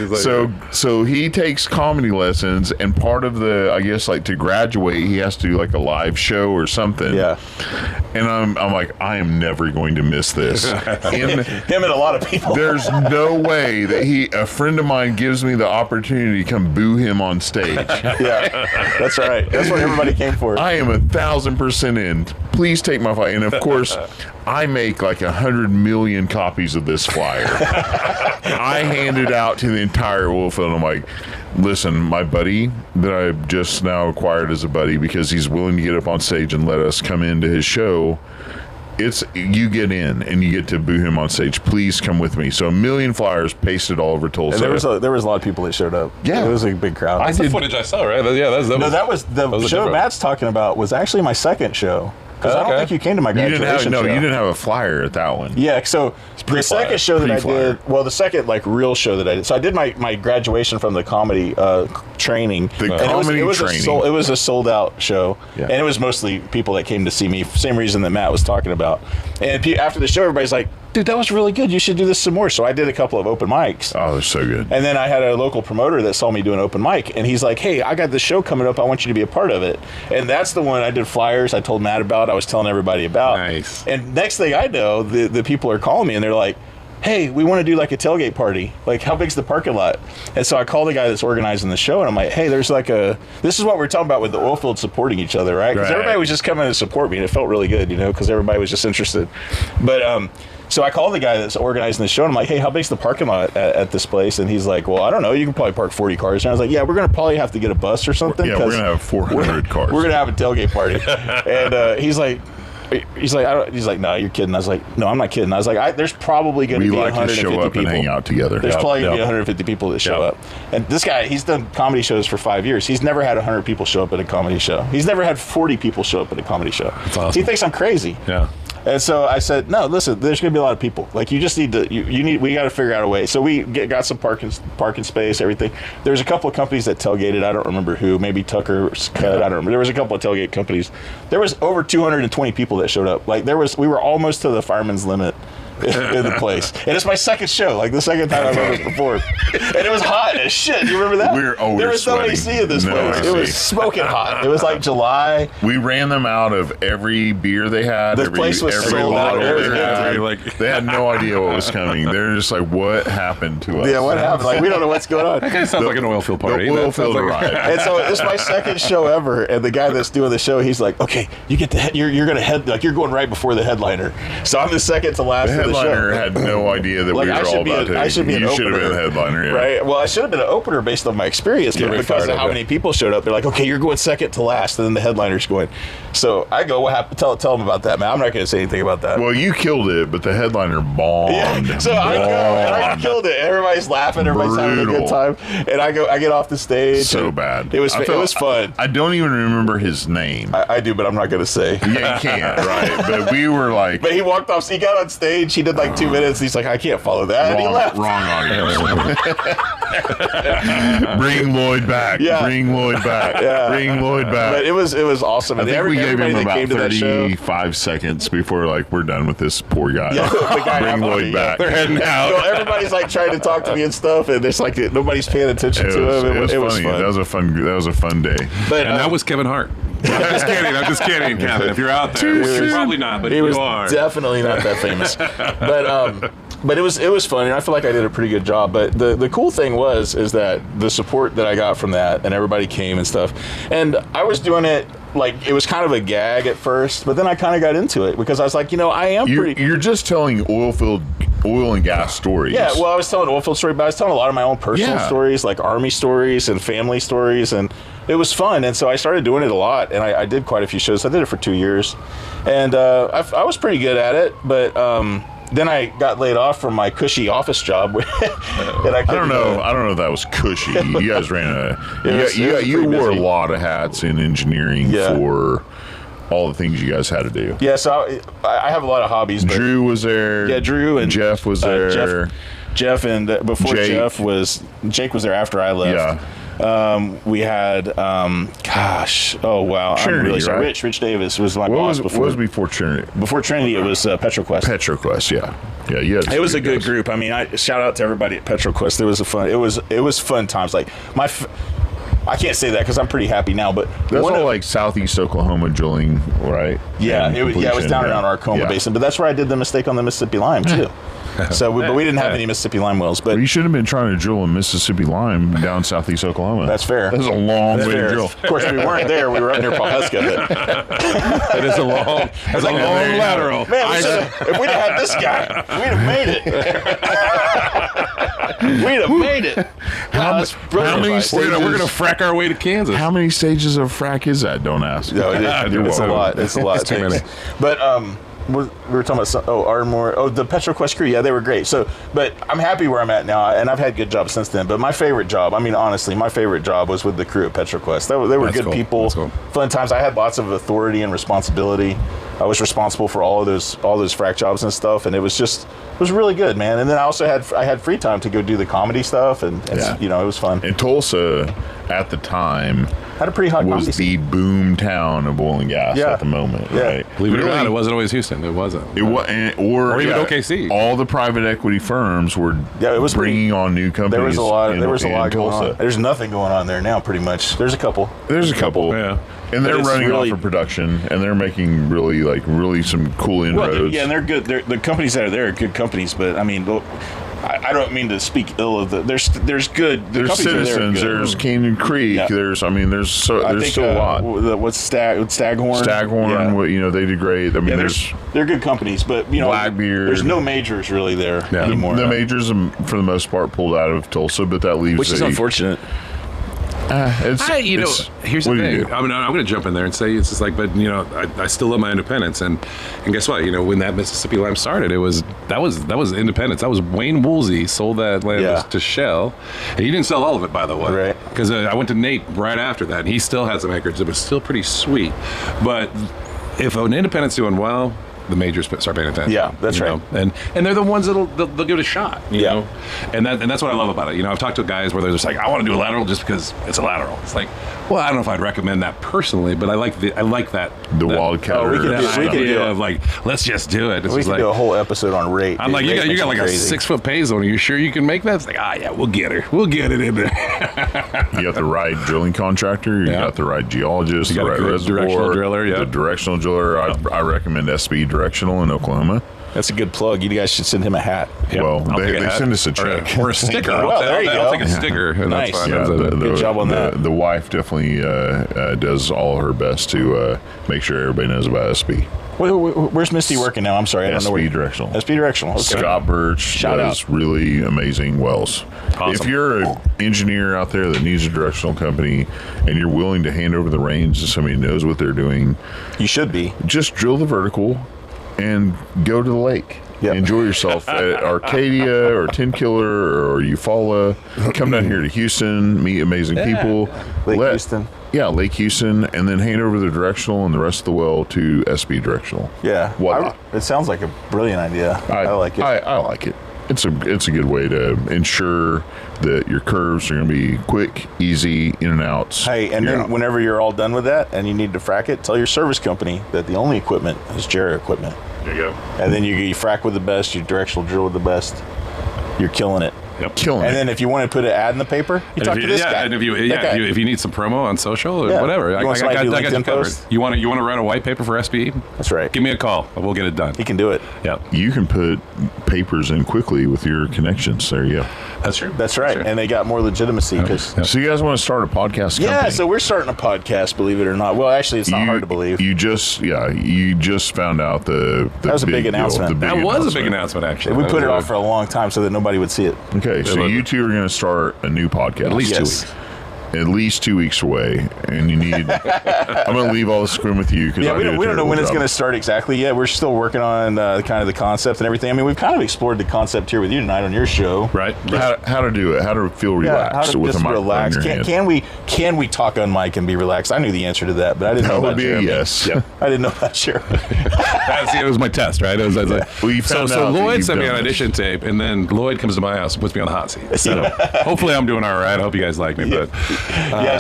the house. So he takes comedy lessons, and part of the, I guess, like to graduate, he has to do like a live show or something. Yeah. And I'm like, I am never going to miss this. Him and a lot of people. There's no way that a friend of mine gives me the opportunity to come boo him on stage. Yeah, that's right. That's what everybody came for. I am 1,000% in. Please take my flyer. And of course, I make like 100 million copies of this flyer. I hand it out to the entire Oilfield. I'm like, listen, my buddy that I just now acquired as a buddy because he's willing to get up on stage and let us come into his show. You get in and you get to boo him on stage. Please come with me. So 1 million flyers pasted all over Tulsa. And there was a lot of people that showed up. Yeah, it was a big crowd. That's the footage I saw, right? Yeah, that was the show Matt's talking about. Was actually my second show. Because I don't think you came to my graduation show. You didn't have a flyer at that one. Yeah, so the second show that I did, the second like real show that I did. So I did my graduation from the comedy training. It was a sold out show, and it was mostly people that came to see me. Same reason that Matt was talking about. And after the show, everybody's like, dude, that was really good. You should do this some more. So I did a couple of open mics. Oh, they're so good. And then I had a local promoter that saw me do an open mic, and he's like, hey, I got this show coming up. I want you to be a part of it. And that's the one I did flyers. I told Matt about. I was telling everybody about. Nice. And next thing I know, the people are calling me, and they're like, hey, we want to do like a tailgate party. Like, how big's the parking lot? And so I called the guy that's organizing the show, and I'm like, hey, there's like this is what we're talking about with the Oilfield supporting each other, right? Because everybody was just coming to support me, and it felt really good, because everybody was just interested. But so I called the guy that's organizing the show, and I'm like, hey, how big's the parking lot at this place? And he's like, well, I don't know. You can probably park 40 cars. And I was like, yeah, we're going to probably have to get a bus or something. Yeah, we're going to have 400 cars. We're going to have a tailgate party. And he's like, no, you're kidding. I was like, no, I'm not kidding. I was like, there's probably going to be 150 people. We like to show up people. and hang out together. There's probably going to be 150 people that show up. And this guy, he's done comedy shows for 5 years. He's never had 100 people show up at a comedy show. He's never had 40 people show up at a comedy show. That's awesome. He thinks I'm crazy. Yeah. And so I said, no, listen, there's going to be a lot of people. Like, you just need to, we got to figure out a way. So we got some parking space, everything. There's a couple of companies that tailgated. I don't remember who. Maybe Tucker's Cut. I don't remember. There was a couple of tailgate companies. There was over 220 people that showed up. Like, we were almost to the fireman's limit in the place. And it's my second show, like the second time I've ever performed. And it was hot as shit. You remember that? There was no AC in this place. It was smoking hot. It was like July. We ran them out of every beer they had. The place was sold out. They had no idea what was coming. They're just like, what happened to us? Yeah, what happened? Like, we don't know what's going on. That kind of sounds like an Oilfield party. The Oilfield arrived. And so it's my second show ever, and the guy that's doing the show, he's like, okay, you get you're gonna head, like, you're going right before the headliner. So I'm the second to last of the show. The headliner had no idea that we were all about to. I should be an opener. You should have been the headliner, yeah. Right? Well, I should have been an opener based on my experience, but because of how many people showed up, they're like, okay, you're going second to last, and then the headliner's going. So I go, what happened? Tell them about that, man. I'm not going to say anything about that. Well, you killed it, but the headliner bombed. Yeah. So I go, and I killed it. Everybody's laughing. Everybody's having a good time. And I get off the stage. So bad. It was fun. I don't even remember his name. I do, but I'm not going to say. Yeah, you can't, right? But we were like. But he walked off. He got on stage. He did like 2 minutes. He's like, I can't follow that. And he left. Wrong audience. Bring Lloyd back. Yeah. Bring Lloyd back. Yeah. Bring Lloyd back. But it was awesome. I think we gave him about 35 seconds before, like, we're done with this poor guy. Yeah, the guy Bring Lloyd back. They're heading out. So everybody's like trying to talk to me and stuff, and it's like nobody's paying attention to him. It was funny. Fun. That was a fun day. But that was Kevin Hart. I'm just kidding, Kevin. If you're out there, you're probably not, but you are. Definitely not that famous. But it was fun, and I feel like I did a pretty good job. But the cool thing is that the support that I got from that, and everybody came and stuff, and I was doing it like it was kind of a gag at first, but then I kind of got into it because I was like, I am pretty. You're just telling oil and gas stories. Yeah, well, I was telling oilfield story, but I was telling a lot of my own personal stories, like Army stories and family stories, and it was fun. And so I started doing it a lot, and I did quite a few shows. I did it for 2 years, and I was pretty good at it, but. Then I got laid off from my cushy office job. And I don't know if that was cushy. You guys ran you wore a lot of hats in engineering for all the things you guys had to do. Yeah, so I have a lot of hobbies. But Drew was there. Yeah, Drew and Jeff was there. Jeff and before Jake. Jake was there after I left. Yeah. We had, oh wow, Trinity, I'm really sorry. right? Rich Davis was my boss before. What was before Trinity? Before Trinity, it was PetroQuest. PetroQuest, yeah. It was a good group. I mean, shout out to everybody at PetroQuest. It was fun times. Like I can't say that because I'm pretty happy now, but that's all like southeast Oklahoma drilling, right? Yeah, it was down around Arcoma Basin, but that's where I did the mistake on the Mississippi Lime too. So, but we didn't have any Mississippi lime wells. But you should have been trying to drill a Mississippi lime down southeast Oklahoma. That's fair. That's a long way to drill. Of course, we weren't there. We were up near Pawhuska. It is a long lateral. Man, if we'd have had this guy, we'd have made it. We'd have made it. How many stages? We're going to frack our way to Kansas. How many stages of frack is that? Don't ask. No, it's a lot. It's a lot. It's too many. But we were talking about Ardmore. The PetroQuest crew. Yeah, they were great. So, but I'm happy where I'm at now, and I've had good jobs since then. But my favorite job, I mean, honestly, my favorite job was with the crew at PetroQuest. They were good people, fun times. I had lots of authority and responsibility. I was responsible for all those frac jobs and stuff, and it was really good, man. And then I also had free time to go do the comedy stuff, and it was fun. And Tulsa, at the time, had a pretty hot was the boom town of oil and gas at the moment, right? Believe it or not, it wasn't always Houston. It wasn't. It was, or even OKC. All the private equity firms were bringing on new companies. There was a lot going on. There's nothing going on there now, pretty much. There's a couple. Yeah. And they're running really, off of production, and they're making really some cool inroads. Yeah, and they're good. The companies that are there are good companies, but I mean, I don't mean to speak ill of the. There's good. There's Citizens. There's Canyon Creek. Yeah. There's still a lot. What's Staghorn? Staghorn. They did great. I mean, they're good companies, but Blackbeard. There's no majors really there anymore. The majors, for the most part, pulled out of Tulsa, but that leaves which is unfortunate. Here's the thing. I'm going to jump in there and say it's just like, but I still love my independence, and guess what? When that Mississippi Lime started, that was independence. That was Wayne Woolsey sold that land to Shell, and he didn't sell all of it, by the way, right? Because I went to Nate right after that, and he still had some acreage. It was still pretty sweet, but if an independent's doing well, the majors start paying attention. Yeah, that's right. And they're the ones they'll give it a shot. You know, and that's what I love about it. I've talked to guys where they're just like, I want to do a lateral just because it's a lateral. It's like, well, I don't know if I'd recommend that personally, but I like that wildcat. We could do of like, let's just do it. We could do a whole episode on rate. I'm like, you got like crazy. a 6-foot pay zone. Are you sure you can make that? It's like, yeah, we'll get her. We'll get it in there. You got the right drilling contractor. You got the right geologist. You got the right reservoir. Directional driller. Yeah, the directional driller. I recommend SB Directional in Oklahoma. That's a good plug. You guys should send him a hat. Yep. Well, they send us a check. Or a sticker. I'll take a sticker. Nice. That's fine. Yeah, good job on that. The wife definitely does all her best to make sure everybody knows about SB. Where's Misty working now? I'm sorry, I don't know where. SB Directional. SB Directional. Okay. Scott Birch does really amazing wells. Awesome. If you're an engineer out there that needs a directional company and you're willing to hand over the reins to somebody who knows what they're doing, you should be. Just drill the vertical and go to the lake. Yep. Enjoy yourself at Arcadia or Tin Killer or Eufaula. Come down here to Houston, meet amazing people. Houston. Yeah, Lake Houston, and then hand over the directional and the rest of the well to SB Directional. Yeah. It sounds like a brilliant idea. I like it. I like it. It's a good way to ensure that your curves are going to be quick, easy, in and outs. Hey, and then whenever you're all done with that and you need to frack it, tell your service company that the only equipment is Jerry equipment. There you go. And then you frack with the best, you directional drill with the best. You're killing it. Yep. Killing it. And then if you want to put an ad in the paper, you talk to this guy. And if you need some promo on social or whatever, I got you covered. You want to write a white paper for SB? That's right. Give me a call. We'll get it done. He can do it. Yep. You can put papers in quickly with your connections. There you go. That's true. That's right. And they got more legitimacy because. So you guys want to start a podcast company? Yeah. So we're starting a podcast. Believe it or not. Well, actually, it's not hard to believe. You just found out the that was a big announcement. That was a big announcement. Actually, we put it off for a long time so that nobody would see it. Okay. So you two are going to start a new podcast. At least 2 weeks. At least 2 weeks away, and you need. I'm going to leave all the scrim with you because we don't know when it's going to start exactly yet. We're still working on kind of the concept and everything. I mean, we've kind of explored the concept here with you tonight on your show, right? How to do it? How to feel relaxed with a microphone in your hand. Can we talk on mic and be relaxed? I knew the answer to that, but I didn't know about Jeremy. Yes. Yep. I didn't know about Jeremy. It was my test, right? It was like, so Lloyd sent me an audition tape, and then Lloyd comes to my house and puts me on the hot seat. So hopefully I'm doing all right. I hope you guys like me, but.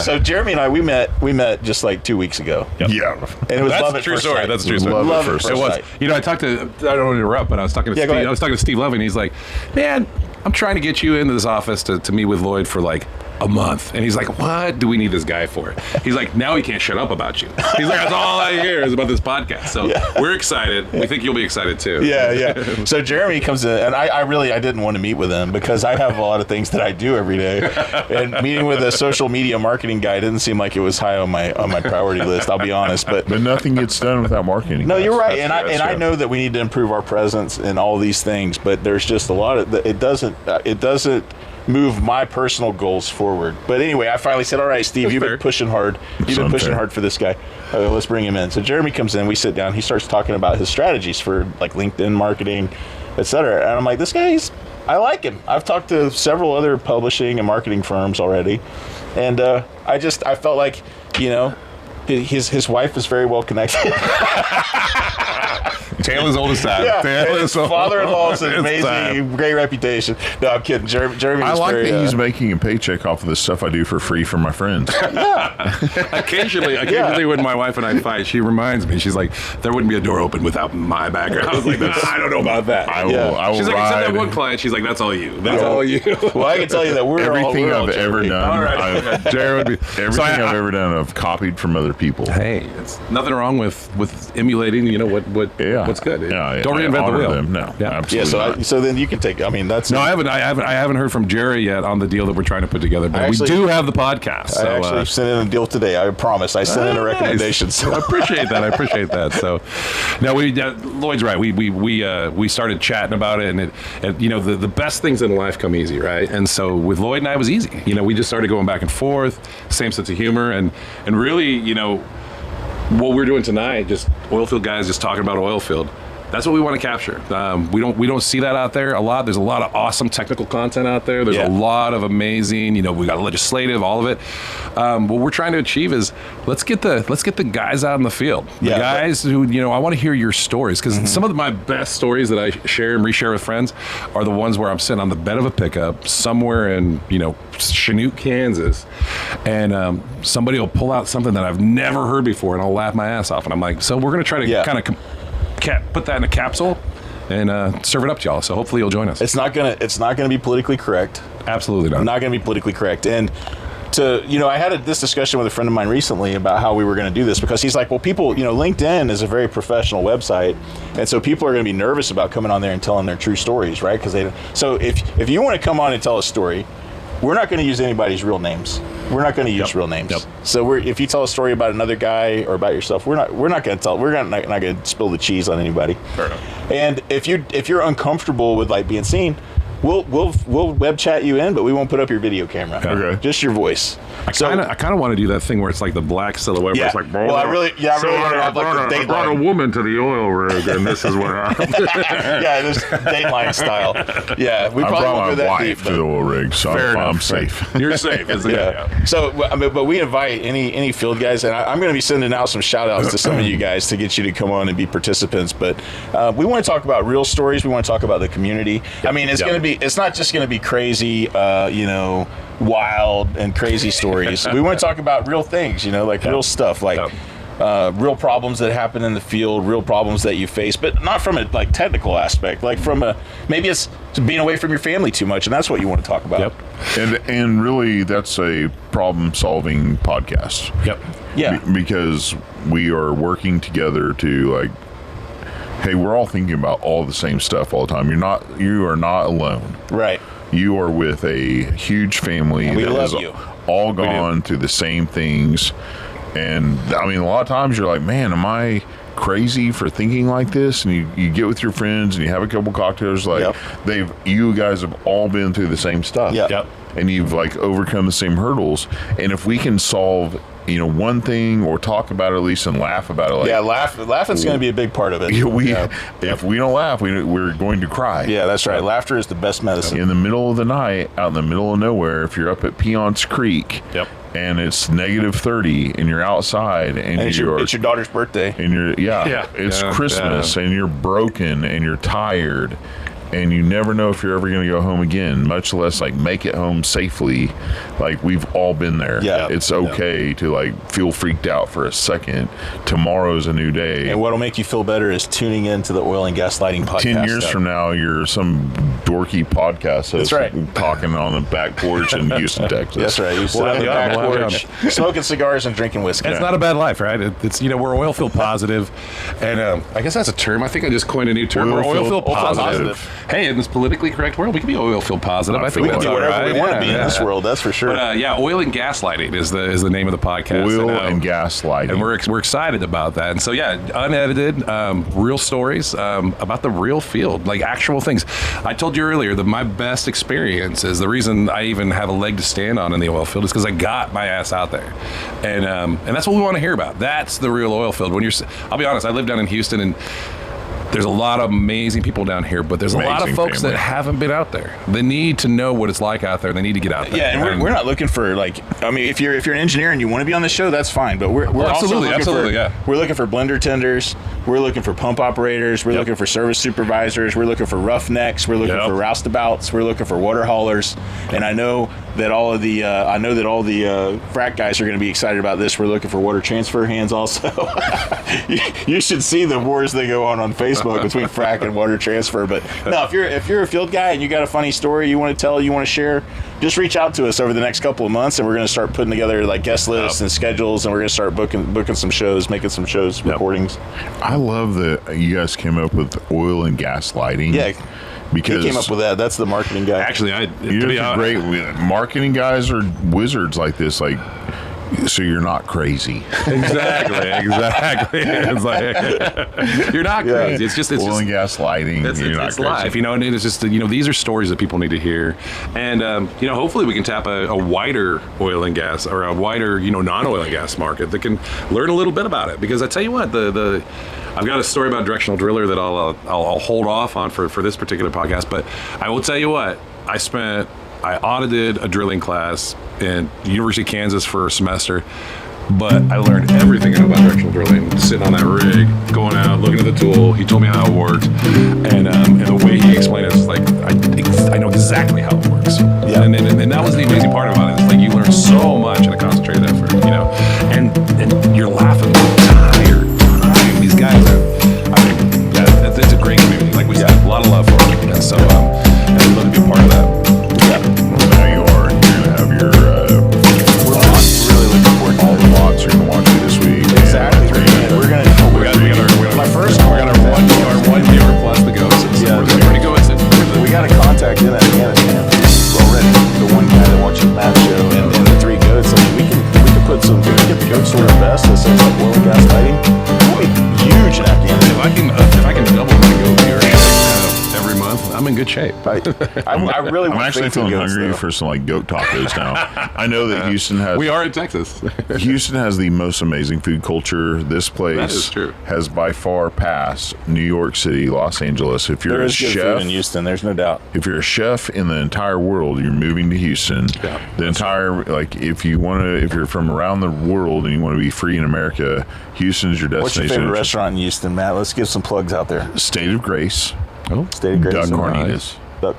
So Jeremy and I, we met just like 2 weeks ago. Yep. Yeah. And it was That's love a true story. That's a true story. Love at first sight. It was. I talked to, I don't want to interrupt, but I was talking to Steve. I was talking to Steve Levy, and he's like, man, I'm trying to get you into this office to meet with Lloyd for like a month. And he's like, what do we need this guy for? He's like, now he can't shut up about you. He's like, that's all I hear is about this podcast. So we're excited. We think you'll be excited too. Yeah. So Jeremy comes in, and I didn't want to meet with him because I have a lot of things that I do every day. And meeting with a social media marketing guy didn't seem like it was high on my priority list, I'll be honest. But nothing gets done without marketing. No, you're right. I know that we need to improve our presence and all these things, but there's just a lot of it doesn't move my personal goals forward. But anyway, I finally said, all right, Steve, you've been pushing hard. You've been pushing hard for this guy. Let's bring him in. So Jeremy comes in, we sit down, he starts talking about his strategies for like LinkedIn marketing, etc. And I'm like, this guy, I like him. I've talked to several other publishing and marketing firms already. And I felt like, his wife is very well connected. Tale as old as time. His father-in-law is amazing, great reputation. No, I'm kidding. Jeremy. I like that he's making a paycheck off of the stuff I do for free for my friends. Occasionally, when my wife and I fight, she reminds me. She's like, "There wouldn't be a door open without my background." I was like, "I don't know about that." I will. She's like, "Except that one client." She's like, "That's all you. That's all you." Well, I can tell you that everything I've ever done. All right. Everything I've ever done, I've copied from other people. Hey, it's nothing wrong with emulating. You know what's good. Don't reinvent the wheel. Them. No, absolutely. Yeah, so then you can take. I mean, that's no. I haven't heard from Jerry yet on the deal that we're trying to put together. But we do have the podcast. So, I actually sent in a deal today. I promise. I sent in a recommendation. So. I appreciate that. So, no, Lloyd's right. We started chatting about it, and the best things in life come easy, right? And so with Lloyd and I, it was easy. We just started going back and forth, same sense of humor, and really, what we're doing tonight, just Oilfield guys just talking about Oilfield. That's what we want to capture. We don't see that out there a lot. There's a lot of awesome technical content out there. There's a lot of amazing, we got legislative, all of it. What we're trying to achieve is let's get the guys out in the field. The guys who, I want to hear your stories, because some of my best stories that I share and reshare with friends are the ones where I'm sitting on the bed of a pickup somewhere in, Chanute, Kansas, and somebody will pull out something that I've never heard before, and I'll laugh my ass off. And I'm like, so we're going to try to kind of put that in a capsule and serve it up to y'all. So hopefully you'll join us. It's not gonna be politically correct. Absolutely not. Not gonna be politically correct. And I had this discussion with a friend of mine recently about how we were going to do this, because he's like, well, people, LinkedIn is a very professional website, and so people are going to be nervous about coming on there and telling their true stories, right? So if you want to come on and tell a story, we're not going to use anybody's real names. We're not going to use real names. Yep. So if you tell a story about another guy or about yourself, we're not going to tell. We're not going to spill the cheese on anybody. Fair enough. And if you're uncomfortable with being seen, we'll web chat you in, but we won't put up your video camera. Okay. Just your voice. I kind of want to do that thing where it's like the black silhouette. Yeah. Where it's like, well, I really want to have I brought a woman to the oil rig, and this is what happened. Yeah, this Dateline style. Yeah, we probably won't go that deep. To the oil rig, so I'm safe. You're safe. Yeah. So, but we invite any field guys, and I'm going to be sending out some shout outs to some of you guys to get you to come on and be participants. But we want to talk about real stories. We want to talk about the community. I mean, it's not just going to be crazy, wild and crazy stories. We want to talk about real things, real stuff, real problems that happen in the field, real problems that you face, but not from a technical aspect, from maybe it's being away from your family too much, and that's what you want to talk about. Yep. And really, that's a problem-solving podcast. Yep. Yeah. Because we are working together to hey, we're all thinking about all the same stuff all the time. You are not alone. Right. You are with a huge family and we that love has you. All gone through the same things. And I mean, a lot of times you're like, man, am I crazy for thinking like this? And you get with your friends and you have a couple cocktails, you guys have all been through the same stuff. Yep. And you've overcome the same hurdles. And if we can solve one thing, or talk about it at least and laugh about it. Laughing's going to be a big part of it. If we don't laugh, we're going to cry. Yeah, that's right. Laughter is the best medicine. In the middle of the night, out in the middle of nowhere, if you're up at Peon's Creek, and it's -30, and you're outside, and it's your daughter's birthday, and it's Christmas, and you're broken, and you're tired, and you never know if you're ever going to go home again, much less make it home safely. We've all been there. Yeah. It's okay to feel freaked out for a second. Tomorrow's a new day. And what'll make you feel better is tuning into the Oil and Gas Lighting podcast. 10 years from now, you're some dorky podcast host. That's right. Talking on the back porch in Houston, Texas. That's right. You sit on the back porch, smoking cigars and drinking whiskey. It's not a bad life, right? It's we're Oilfield positive, and I guess that's a term. I think I just coined a new term. We're Oilfield positive. Hey, in this politically correct world, we can be oilfield positive. I think we can do whatever we want to be in this world. That's for sure. But oil and gas lighting is the name of the podcast. Oil and gas lighting, and we're excited about that. And so unedited, real stories about the real field, actual things. I told you earlier that my best experience is the reason I even have a leg to stand on in the oil field is because I got my ass out there, and that's what we want to hear about. That's the real oil field. I'll be honest, I live down in Houston, and there's a lot of amazing people down here, but there's a lot of folks that haven't been out there. They need to know what it's like out there. They need to get out there. Yeah, and we're not looking for if you're an engineer and you want to be on the show, that's fine. But we're also we're looking for blender tenders. We're looking for pump operators. We're looking for service supervisors. We're looking for roughnecks. We're looking for roustabouts. We're looking for water haulers. And I know that all the frac guys are going to be excited about this. We're looking for water transfer hands also. You should see the wars that go on Facebook between frac and water transfer. But no, if you're a field guy and you got a funny story you want to tell, you want to share, just reach out to us over the next couple of months, and we're going to start putting together like guest lists and schedules, and we're going to start booking some shows, making some shows, recordings. I love that you guys came up with oil and gas lighting. Yeah. Because he came up with that. That's the marketing guy. Actually, you're great. Marketing guys are wizards like this. Like, so you're not crazy. Exactly. It's like you're not crazy. It's oil and gas lighting. It's life, and it's just these are stories that people need to hear, and hopefully we can tap a wider oil and gas or a wider non-oil and gas market that can learn a little bit about it. Because I tell you what, I've got a story about directional driller that I'll hold off on for this particular podcast, but I will tell you what, I audited a drilling class in University of Kansas for a semester, but I learned everything I know about directional drilling, sitting on that rig, going out, looking at the tool. He told me how it worked, and the way he explained it, it's like I know exactly how it works. Yeah. And that was the amazing part about it. It's like you learn so much in a concentrated effort, and you're laughing the entire time. These guys it's a great community. Like we said, a lot of love for it, and so and we'd love to be a part of that. You're gonna watch it this week. Exactly. We got our one viewer plus the ghosts. Yeah, pretty good. We got a contact in Afghanistan already. The one guy that watches Matt's show and the three goats. I mean, we can put some. We can get the goats to our best. That sounds like oil and gas lighting. We'll be huge in Afghanistan. If I can double my goat viewership every month, I'm in good shape. I'm actually feeling hungry for some goat tacos now. I know that Houston has. We are in Texas. Houston has the most amazing food culture. This place has by far passed New York City, Los Angeles. If you're a chef in Houston, there's no doubt. If you're a chef in the entire world, you're moving to Houston. Yeah, the entire if you're from around the world and you want to be free in America, Houston's your destination. What's your favorite restaurant in Houston, Matt? Let's give some plugs out there. State of Grace. Oh, State of Grace. Duck Carnitas. Duck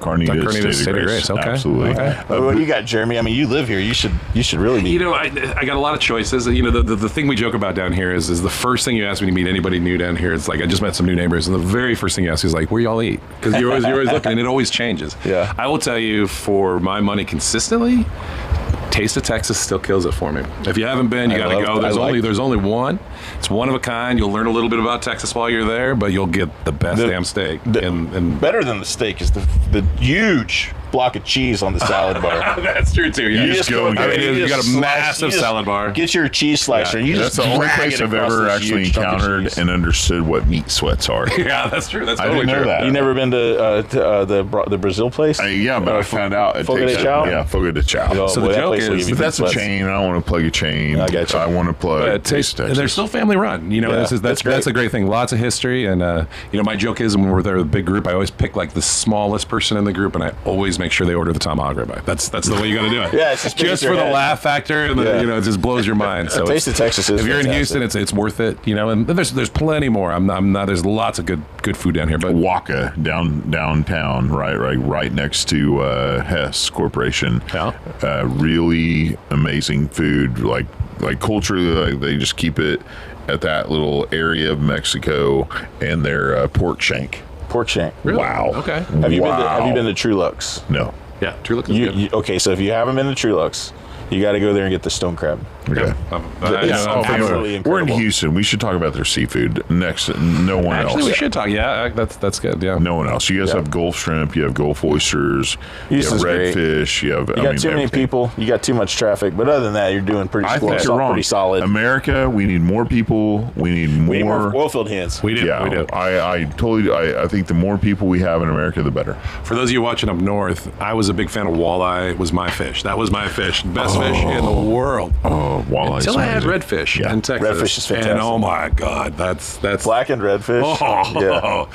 Carnitas. State of Grace. Okay. Absolutely. Okay. What you got, Jeremy? I mean, you live here. You should really be. I got a lot of choices. The thing we joke about down here is the first thing you ask when you meet anybody new down here. It's like I just met some new neighbors, and the very first thing you ask is like, where y'all eat? Because you're always looking, and it always changes. Yeah. I will tell you, for my money, consistently, Taste of Texas still kills it for me. If you haven't been, you got to go. There's only one. It's one of a kind. You'll learn a little bit about Texas while you're there, but you'll get the best damn steak. Better than the steak is the huge block of cheese on the salad bar. That's true too. Yeah. You got a massive salad bar. Get your cheese slicer. And that's the only place I've ever actually encountered and understood what meat sweats are. Yeah, that's true. That's totally true. I didn't know that. You never been to the Brazil place? But I found out it Fogo de Chao? Yeah, Fogo de Chao. So the joke is, but that's a chain. I don't want to plug a chain. I got you. I want to plug Taste Texas. They're still family run. That's a great thing. Lots of history, and my joke is when we're there with a big group, I always pick the smallest person in the group, and I always make sure they order the tomahawk ribeye. That's the way you got to do it. Yeah, it's just for the laugh factor, and it just blows your mind. So Taste of Texas is if you're fantastic. in Houston, it's worth it. And there's plenty more. I'm not. There's lots of good food down here. But Waka downtown, right next to Hess Corporation. Yeah. Really amazing food, like culturally, they just keep it at that little area of Mexico, and their pork shank. Pork shank. Really? Wow. Okay. Have you been to True Lux? No. Yeah, True Lux is good. Okay, so if you haven't been to True Lux, you got to go there and get the stone crab. Okay. We're in Houston. We should talk about their seafood next. No one else. Actually, we should talk. Yeah, that's good. Yeah. No one else. You guys have Gulf shrimp. You have Gulf oysters. Houston's you have redfish. You got too many people. You got too much traffic. But other than that, you're doing pretty. I think you're wrong. Pretty solid. America, we need more people. We need more oilfield hands. We do. Yeah, we do. I think the more people we have in America, the better. For those of you watching up north, I was a big fan of walleye. Was my fish. That was my fish. Best fish in the world. Oh, walleye. Until I had redfish in Texas. Redfish is fantastic. And oh my God, that's blackened redfish. Oh,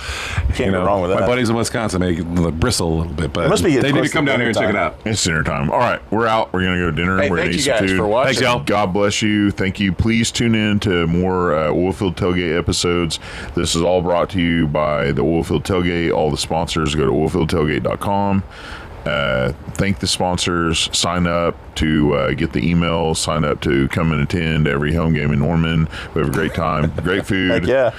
Can't go wrong with that. My buddies in Wisconsin make it bristle a little bit, but must be they need to come down here and check it out. It's dinner time. All right, we're out. We're gonna go to dinner. Hey, we're thank gonna you eat some guys food. for watching. Thanks, y'all. God bless you. Thank you. Please tune in to more Oilfield Tailgate episodes. This is all brought to you by the Oilfield Tailgate. All the sponsors, go to oilfieldtailgate.com. Thank the sponsors. Sign up to get the emails. Sign up to come and attend every home game in Norman. We have a great time. Great food. Heck yeah.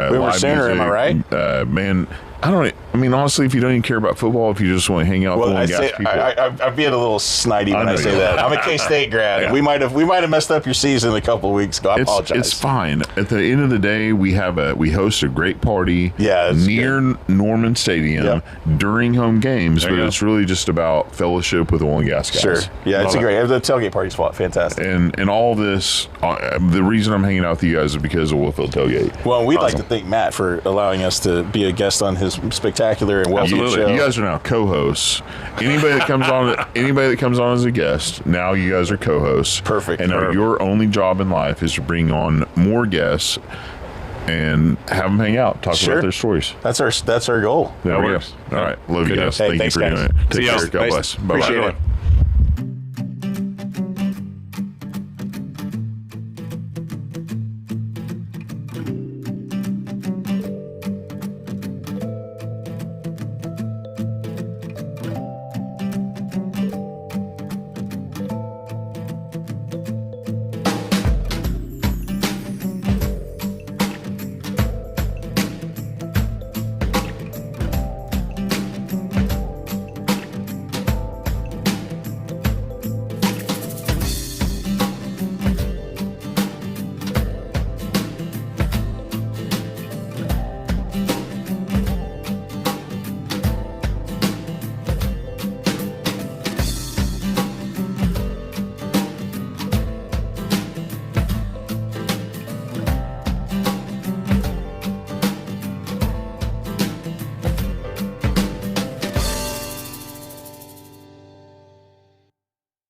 We were live sooner, am I right? Man, I mean, honestly, if you don't even care about football, if you just want to hang out with oil and gas people. I'm being a little snidey when I say that. I'm a K-State grad. Yeah. We might have messed up your season a couple of weeks ago. I apologize. It's fine. At the end of the day, we host a great party near Norman Stadium during home games, but it's really just about fellowship with oil and gas guys. Sure. Yeah, it's a great. The tailgate party's fantastic. And all this, the reason I'm hanging out with you guys is because of Oilfield Tailgate. Well, we'd like to thank Matt for allowing us to be a guest on his spectacular and well-viewed show. You guys are now co-hosts. Anybody that comes on as a guest, now you guys are co-hosts. Perfect. And your only job in life is to bring on more guests and have them hang out, talk about their stories. That's our goal. That works. All right. Love you guys. Hey, Thank you for doing it. Take care. God bless. Bye-bye. Appreciate it.